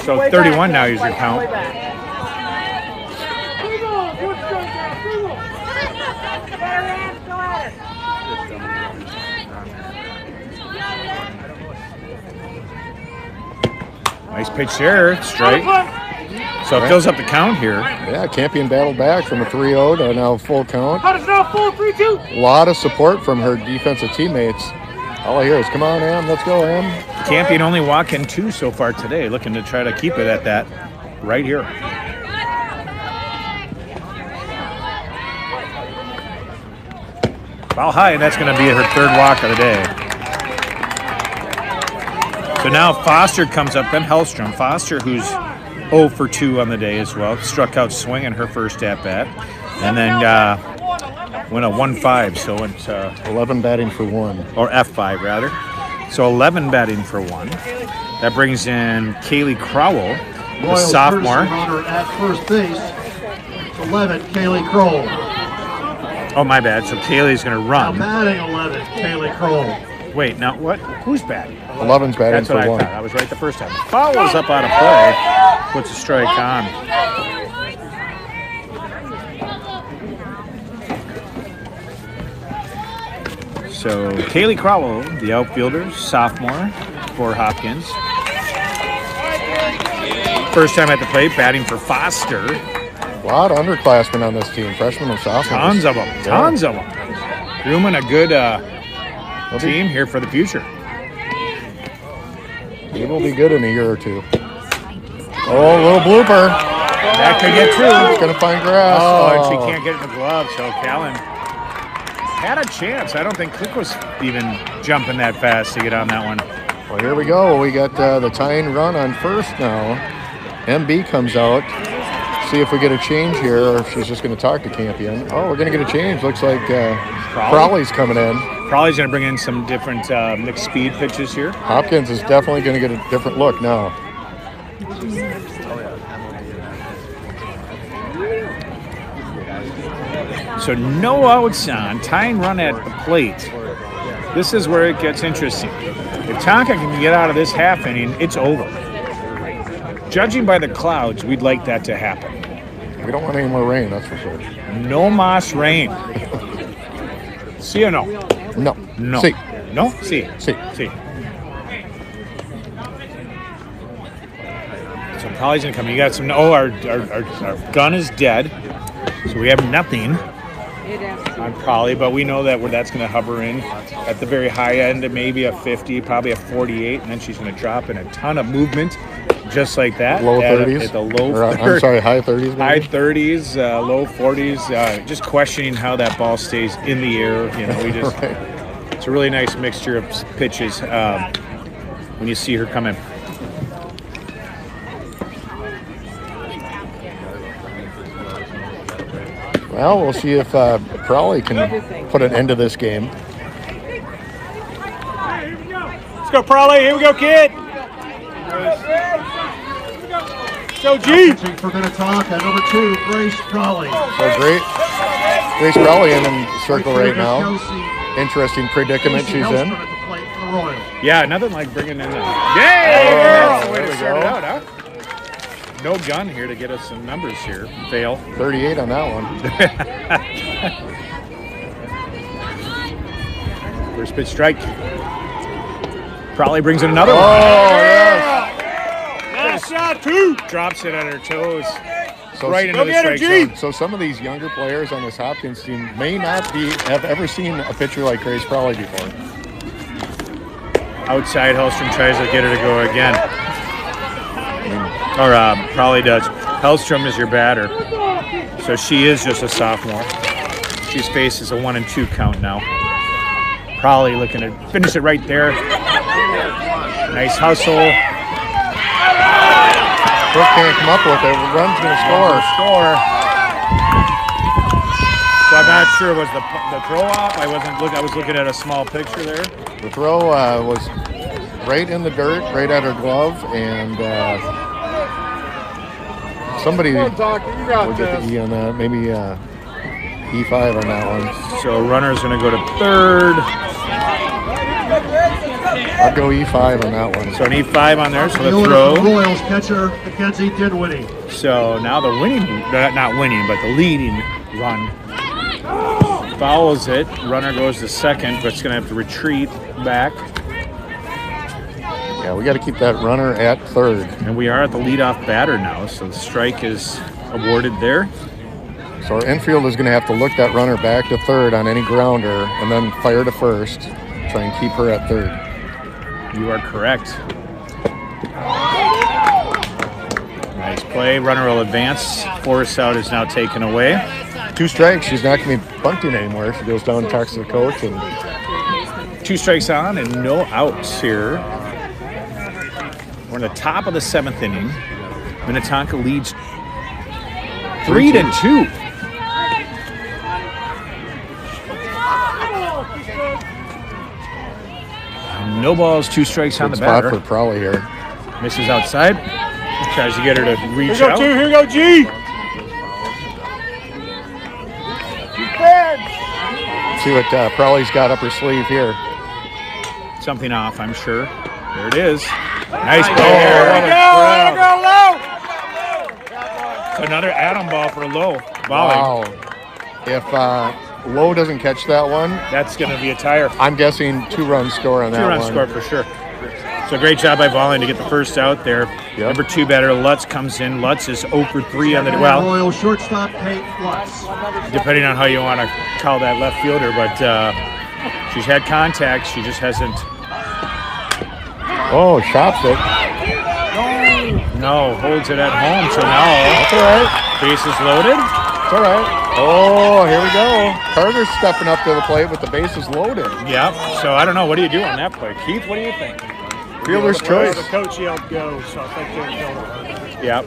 So 31 now is your count. Nice pitch there, straight. So it fills up the count here. Yeah, Campion battled back from a 3-0 to now full count. How does it now full 3-2? A lot of support from her defensive teammates. All I hear is, come on, Em, let's go, Em. Campion only walking 2 so far today, looking to try to keep it at that right here. Foul high, and that's going to be her 3rd walk of the day. So now Foster comes up, then Hellstrom. Foster, who's 0 for 2 on the day as well, struck out swinging her first at bat, and then went a 1-5, so it's 11 batting for 1. or F5 rather. So 11 batting for 1. That brings in Kaylee Crowell, the Royals sophomore. courtesy runner at first base. 11, Kaylee Kroll. Oh, my bad. So Kaylee's going to Now run. batting 11, Kaylee Kroll. Wait, now what? Who's batting? 11's batting That's for what I 1. thought. I was right the first time. Foul is up out of play. Puts a strike on. So Kaylee Crowell, the outfielder, sophomore for Hopkins. First time at the plate, batting for Foster. A lot of underclassmen on this team, freshmen and sophomores. Tons of them. Tons of them. Grooming a good team here for the future. He will be good in a year or two. Oh, a little blooper. That could get through. It's going to find grass. Oh, and she can't get it in the glove, so Callan had a chance. I don't think Cook was even jumping that fast to get on that one. Well, here we go. We got the tying run on first now. MB comes out. See if we get a change here, or if she's just going to talk to Campion. Oh, we're going to get a change. Looks like Crowley's coming in. Crowley's going to bring in some different mixed speed pitches here. Hopkins is definitely going to get a different look now. So no outs on, tying run at the plate. This is where it gets interesting. If Tonka can get out of this half inning, it's over. Judging by the clouds, we'd like that to happen. We don't want any more rain, that's for sure. No mas rain. See or no? No. No. See. No? See. See. See. So Polly's going to come. You got some. Oh, our gun is dead. So we have nothing on Polly, but we know that that's going to hover in at the very high end of maybe a 50, probably a 48, and then she's going to drop in a ton of movement. Just like that. Low 30s? At the low I'm sorry, high 30s? Maybe? High 30s, low 40s. Just questioning how that ball stays in the air. You know, we just. Right. It's a really nice mixture of pitches when you see her come in. Well, we'll see if Crowley can put an end to this game. Let's go, Prolly. Here we go, kid. So, G. Pitching for Minnetonka, number 2, Grace Crowley. So great. Grace Crowley in the circle right now. Interesting predicament she's in. Yeah, nothing like bringing in girl. Way to start it out, huh? No gun here to get us some numbers here. Fail. 38 on that one. First pitch strike. Probably brings in another one. yes. Nice shot, 2. Drops it at her toes. So, Right into the strike zone. So some of these younger players on this Hopkins team may not have ever seen a pitcher like Grace Crowley before. Outside, Hellstrom tries to get her to go again. Or probably does. Hellstrom is your batter. So she is just a sophomore. She's faces a 1-2 count now. Probably looking to finish it right there. Nice hustle. Brooke can't come up with it. Run's going to score. So I'm not sure, was the throw off? I was looking at a small picture there. The throw was right in the dirt, right at her glove, and somebody will get the E on that, maybe E5 on that one. So runner's going to go to third. I'll go E5 on that one. So an E5 on there, so the Throw. throw. Royals catcher Mackenzie Dinwiddie. So now the not winning, but the leading run fouls it. Runner goes to second, but it's going to have to retreat back. Yeah, we got to keep that runner at third. And we are at the leadoff batter now, so the strike is awarded there. So our infield is going to have to look that runner back to third on any grounder and then fire to first. Try and keep her at third. You are correct. Nice play. Runner will advance. Force out is now taken away. 2 strikes. She's not going to be bunting anymore. She goes down and talks to the coach. And 2 strikes on and no outs here. We're in the top of the 7th inning. Minnetonka leads 3-2. No balls, 2 strikes on the spot batter. for Crowley here. Misses outside. Tries to get her to reach out. Here we go, G. See what Crowley's got up her sleeve here. something off, I'm sure. There it is. Nice play There we there. go, low. So another Adam ball for Low. Volley. Wow. If Lowe doesn't catch that one, That's going to be a tire. I'm guessing 2-run score on that Two-run one. score for sure. So great job by Volley to get the first out there. Yep. Number 2 batter, Lutz comes in. Lutz is 0 for 3 on the well, Royal shortstop Kate Lutz. depending on how you want to call that left fielder, but she's had contact. She just hasn't. Oh, shops it. No, holds it at home. So now That's all right. bases loaded. It's all right. Oh, here we go. Carter's stepping up to the plate with the bases loaded. Yep. So I don't know. What do you do on that play, Keith? What do you think? Fielder's choice. The coach yelled go, so I think they're going. Yep.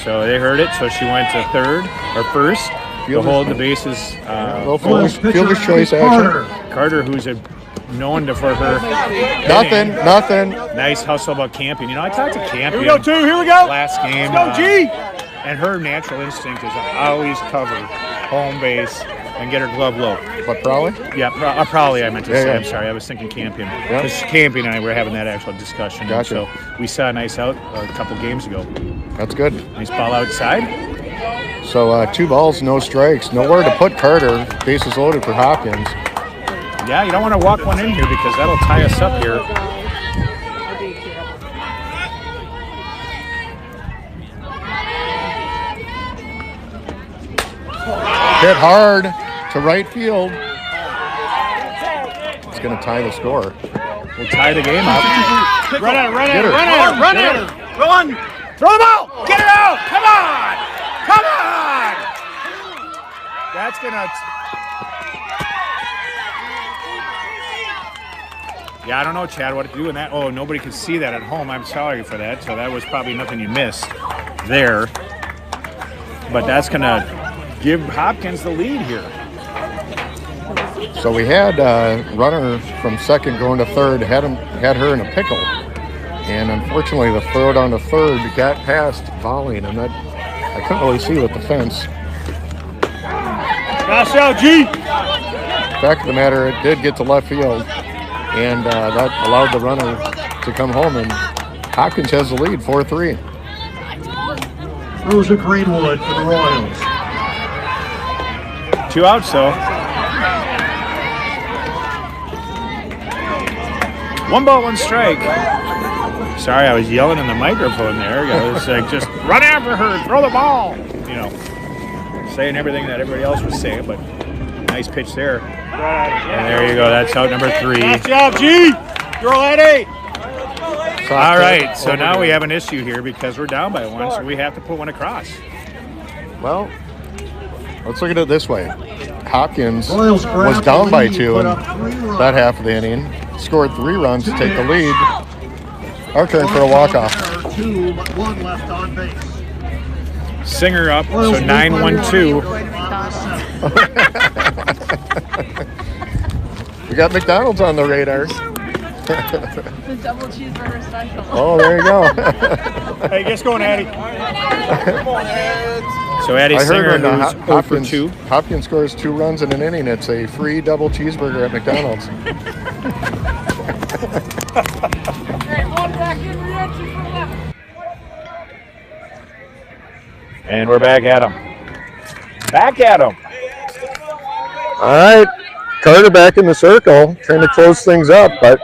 So they heard it. So she went to third or first to hold the bases. Little fielder's choice action. Carter, who's known for her Nothing. nice hustle about Campion. You know, I talked to Campion. Here we go, 2. Here we go. Last game. Let's go, G. And her natural instinct is to always cover home base and get her glove low. But probably? Yeah, probably I meant to Yeah, say. yeah. I'm sorry. I was thinking Campion. Yep. Because Campion and I were having that actual discussion. Gotcha. So we saw a nice out a couple games ago. That's good. Nice ball outside. So 2 balls, no strikes. Nowhere to put Carter. Bases loaded for Hopkins. Yeah, you don't want to walk one in here because that'll tie us up here. Hit hard to right field. It's going to tie the score. We'll tie the game up. Run at her, run at Get her, her. run at her, run at her. Run. Throw the ball. Get it out. Come on. Come on. That's going to... Yeah, I don't know, Chad, what to do in that. Oh, nobody can see that at home. I'm sorry for that. So that was probably nothing you missed there. But that's going to give Hopkins the lead here. So we had runner from second going to third, had her in a pickle. And unfortunately, the throw down to third got past Volley, and I couldn't really see with the fence. Pass out, G. Fact of the matter, it did get to left field, and that allowed the runner to come home, and Hopkins has the lead, 4-3. Rosa Greenwood for the Royals. 2 outs, though. 1 ball, 1 strike. Sorry, I was yelling in the microphone there. I was like, just run after her, throw the ball. You know, saying everything that everybody else was saying, but nice pitch there. And there you go. That's out number 3. Nice job, G. Girl at 8. All right, so now we have an issue here because we're down by 1, so we have to put one across. Well, let's look at it this way. Hopkins Royals was grabbed down the by lead, 2 put in up 3 runs. that half of the inning, scored 3 runs to take the lead. Our turn for a walk-off. 2, but 1 left on base. Singer up, so Royals 9-1-2. We got McDonald's on the radar. The double cheeseburger special. Oh, there you go. Hey, get going, Addie. So Addie I heard Singer, when who's 0 for 2. Hopkins scores 2 runs in an inning, it's a free double cheeseburger at McDonald's. And we're back at him. Back at him. All right, Carter back in the circle, trying to close things up, but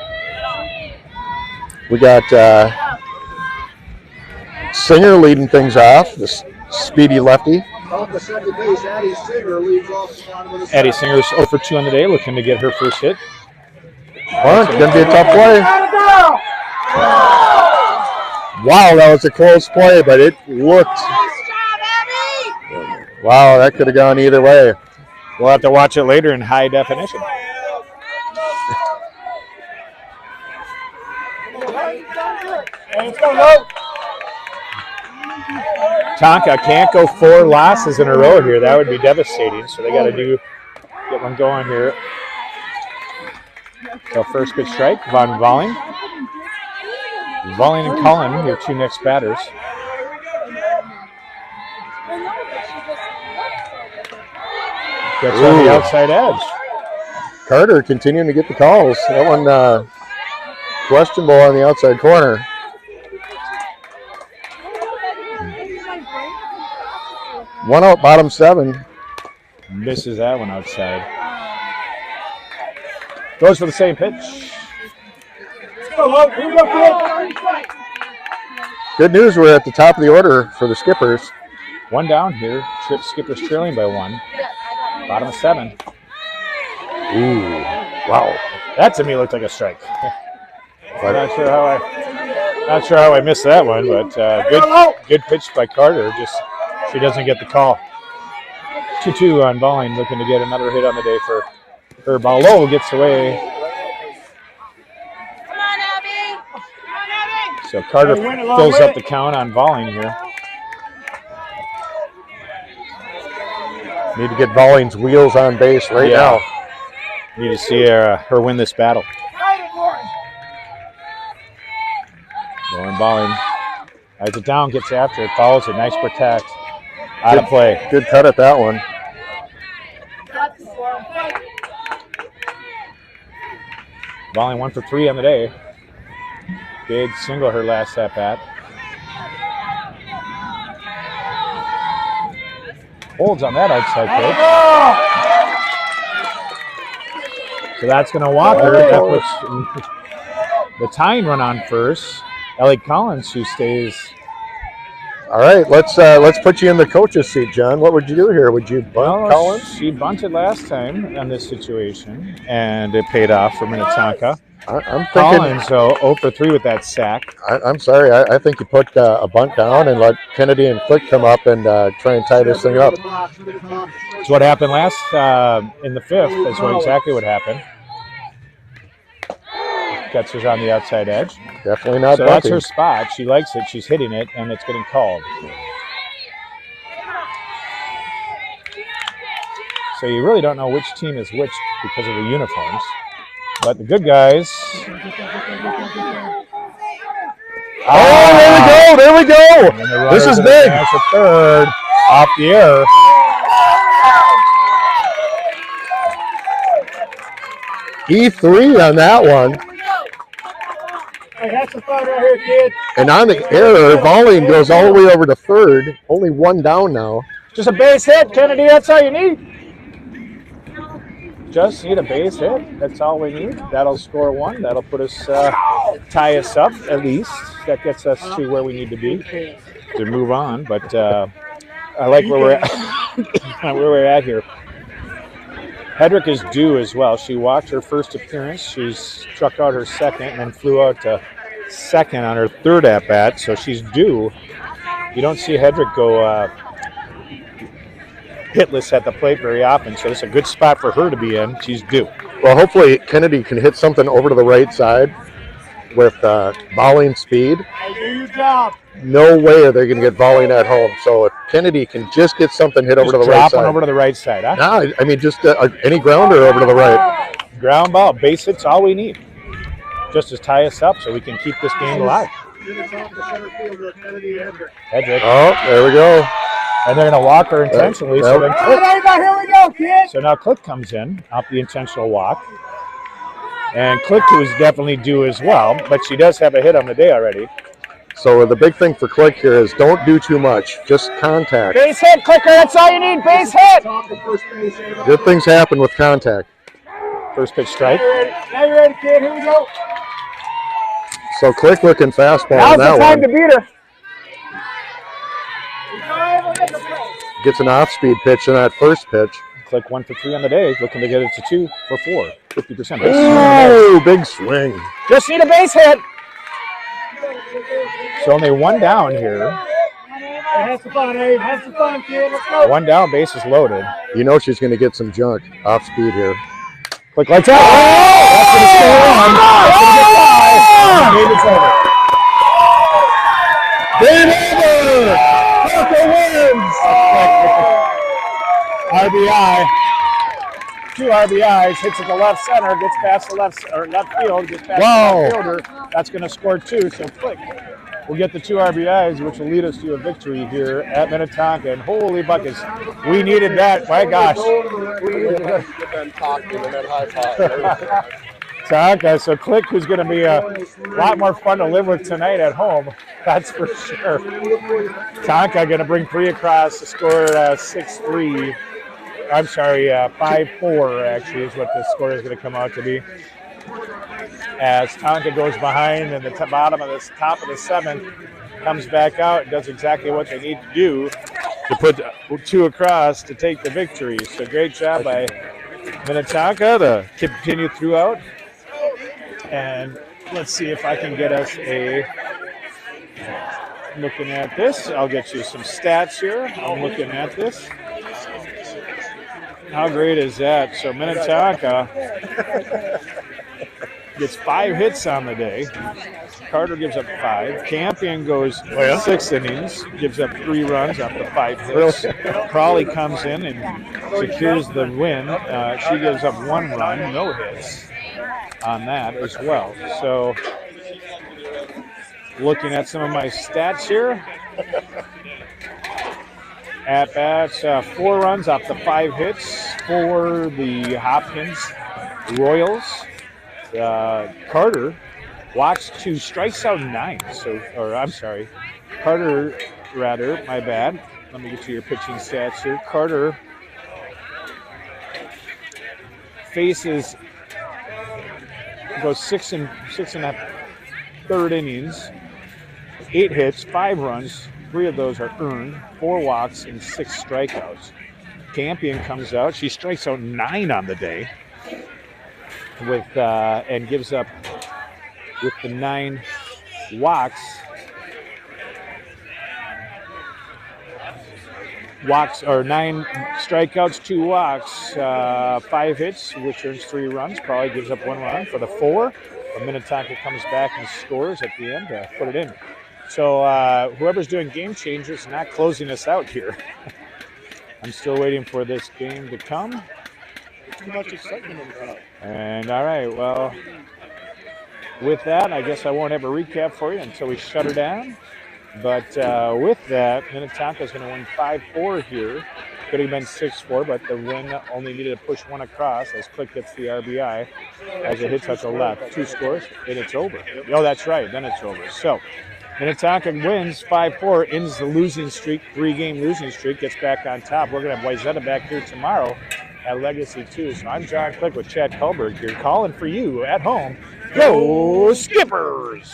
we got Singer leading things off, this speedy lefty. Off the second base, Addie Singer leads off the bottom of the Addie Singer's 0 for 2 on the day, looking to get her first hit. Bunt, gonna be a tough play. Wow, that was a close play, but it looked. Wow, that could have gone either way. We'll have to watch it later in high definition. Tonka can't go 4 losses in a row here. That would be devastating. So they got to get one going here. So first pitch strike, Von Volling. Volling and Cullen, your 2 next batters. Gets on the outside edge. Carter continuing to get the calls. That one questionable on the outside corner. One out, bottom 7. Misses that one outside. Goes for the same pitch. Good news, we're at the top of the order for the Skippers. One down here. Skippers trailing by 1. Bottom of 7. Ooh, wow. That to me looked like a strike. Not sure how I missed that one, but good pitch by Carter. Just she doesn't get the call. 2-2 on Balling, looking to get another hit on the day for her. Ballo gets away. Come on, Abby. Come on, Abby. So Carter fills up the count on Balling here. Need to get Balling's wheels on base right now. Need to see her win this battle. Lauren Balling has it down, gets after it, follows it, nice protect. Out of play. Good cut at that one. Balling 1 for 3 on the day. Big single her last at bat. Holds on that outside pitch. So that's going to walk her. That puts the tying run on first. Ellie Collins, who stays. All right, let's put you in the coach's seat, John. What would you do here? Would you bunt Collins? She bunted last time on this situation, and it paid off for Minnetonka. I'm thinking Collins, 0 for 3 with that sack. I'm sorry. I think you put a bunt down and let Kennedy and Click come up and try and tie this thing up. That's what happened last in the 5th. That's exactly what happened. Catcher's on the outside edge. Definitely not. So that's her spot. She likes it. She's hitting it, and it's getting called. So you really don't know which team is which because of the uniforms. But the good guys. Oh, there we go. This is big. That's a third off the air. E3 on that one. That's the fun right here, kid. And on the error, Balling goes all the way over to third. Only 1 down now. Just a base hit, Kennedy. That's all you need. Just need a base hit. That's all we need. That'll score 1. That'll put us, tie us up at least. That gets us to where we need to be to move on. But I like where we're at. Where we're at here. Hedrick is due as well. She walked her first appearance. She's struck out her second and then flew out to second on her 3rd at bat. So she's due. You don't see Hedrick go hitless at the plate very often, so it's a good spot for her to be in. She's due. Well, hopefully Kennedy can hit something over to the right side with Balling speed. Do your job. No way are they going to get Balling at home. So if Kennedy can just get something hit over to the right Drop side. one over to the right side, huh? No, I mean just any grounder over to the right. Ground ball, base hits, all we need. Just to tie us up so we can keep this game alive. Hedrick. Oh, there we go. And they're going to walk her intentionally. So, then Here we go, kid. so now Click comes in off the intentional walk. And Click was definitely due as well, but she does have a hit on the day already. So the big thing for Click here is don't do too much. Just contact. Base hit, Clicker, that's all you need, base hit. Good things happen with contact. First pitch strike. Now you're ready, kid. Here we go. So Click looking fastball Now's on the that time one. to beat her. Gets an off-speed pitch in that first pitch. Click 1 for 3 on the day, looking to get it to 2 for 4. 50%. Ooh, big swing. Just need a base hit. So only 1 down here. Have some fun, Abe. Have some fun, kid. Let's go. 1 down, base is loaded. You know she's going to get some junk off speed here. Click lights out. That's going to score 1. That's going to get 5. Game is over. Game over! Tucker wins! RBI. 2 RBIs, hits at the left center, gets past the left field, gets past the left fielder. That's going to score 2, so Click will get the 2 RBIs, which will lead us to a victory here at Minnetonka. And holy buckets, we needed that. My gosh. Minnetonka. So Click, who's going to be a lot more fun to live with tonight at home. That's for sure. Tonka going to bring 3 across to score 6-3. I'm sorry, 5-4 actually is what the score is going to come out to be. As Tonka goes behind and the bottom of the top of the 7th comes back out and does exactly what they need to do to put 2 across to take the victory. So great job by Minnetonka to continue throughout. And let's see if I can get us looking at this. I'll get you some stats here. I'm looking at this. How great is that? So Minnetonka gets 5 hits on the day. Carter gives up 5. Campion goes 6 innings, gives up 3 runs off the 5 hits. Crawley comes in and secures the win. She gives up 1 run, no hits on that as well. So looking at some of my stats here. At bats, 4 runs off the 5 hits for the Hopkins Royals. Carter walks 2, strikes out 9. Carter, my bad. Let me get to your pitching stats here. Carter goes 6 and a third innings, 8 hits, 5 runs. 3 of those are earned, 4 walks, and 6 strikeouts. Campion comes out. She strikes out 9 on the day and gives up, with the 9 walks, 9 strikeouts, 2 walks, 5 hits, which earns 3 runs. Probably gives up 1 run for the 4. But Minnetonka comes back and scores at the end to put it in. So whoever's doing game changers is not closing us out here. I'm still waiting for this game to come. Too much excitement in the crowd. And all right, well, with that, I guess I won't have a recap for you until we shut her down. But with that, Minnetonka is going to win 5-4 here. Could have been 6-4, but the win only needed to push 1 across as Click gets the RBI as it hits out the left. 2 scores, and it's over. Oh, that's right, then it's over. So Minnetonka wins 5-4, ends the losing streak, 3-game losing streak, gets back on top. We're going to have Wayzata back here tomorrow at Legacy 2. So I'm John Click with Chad Kullberg here, calling for you at home. Go Skippers!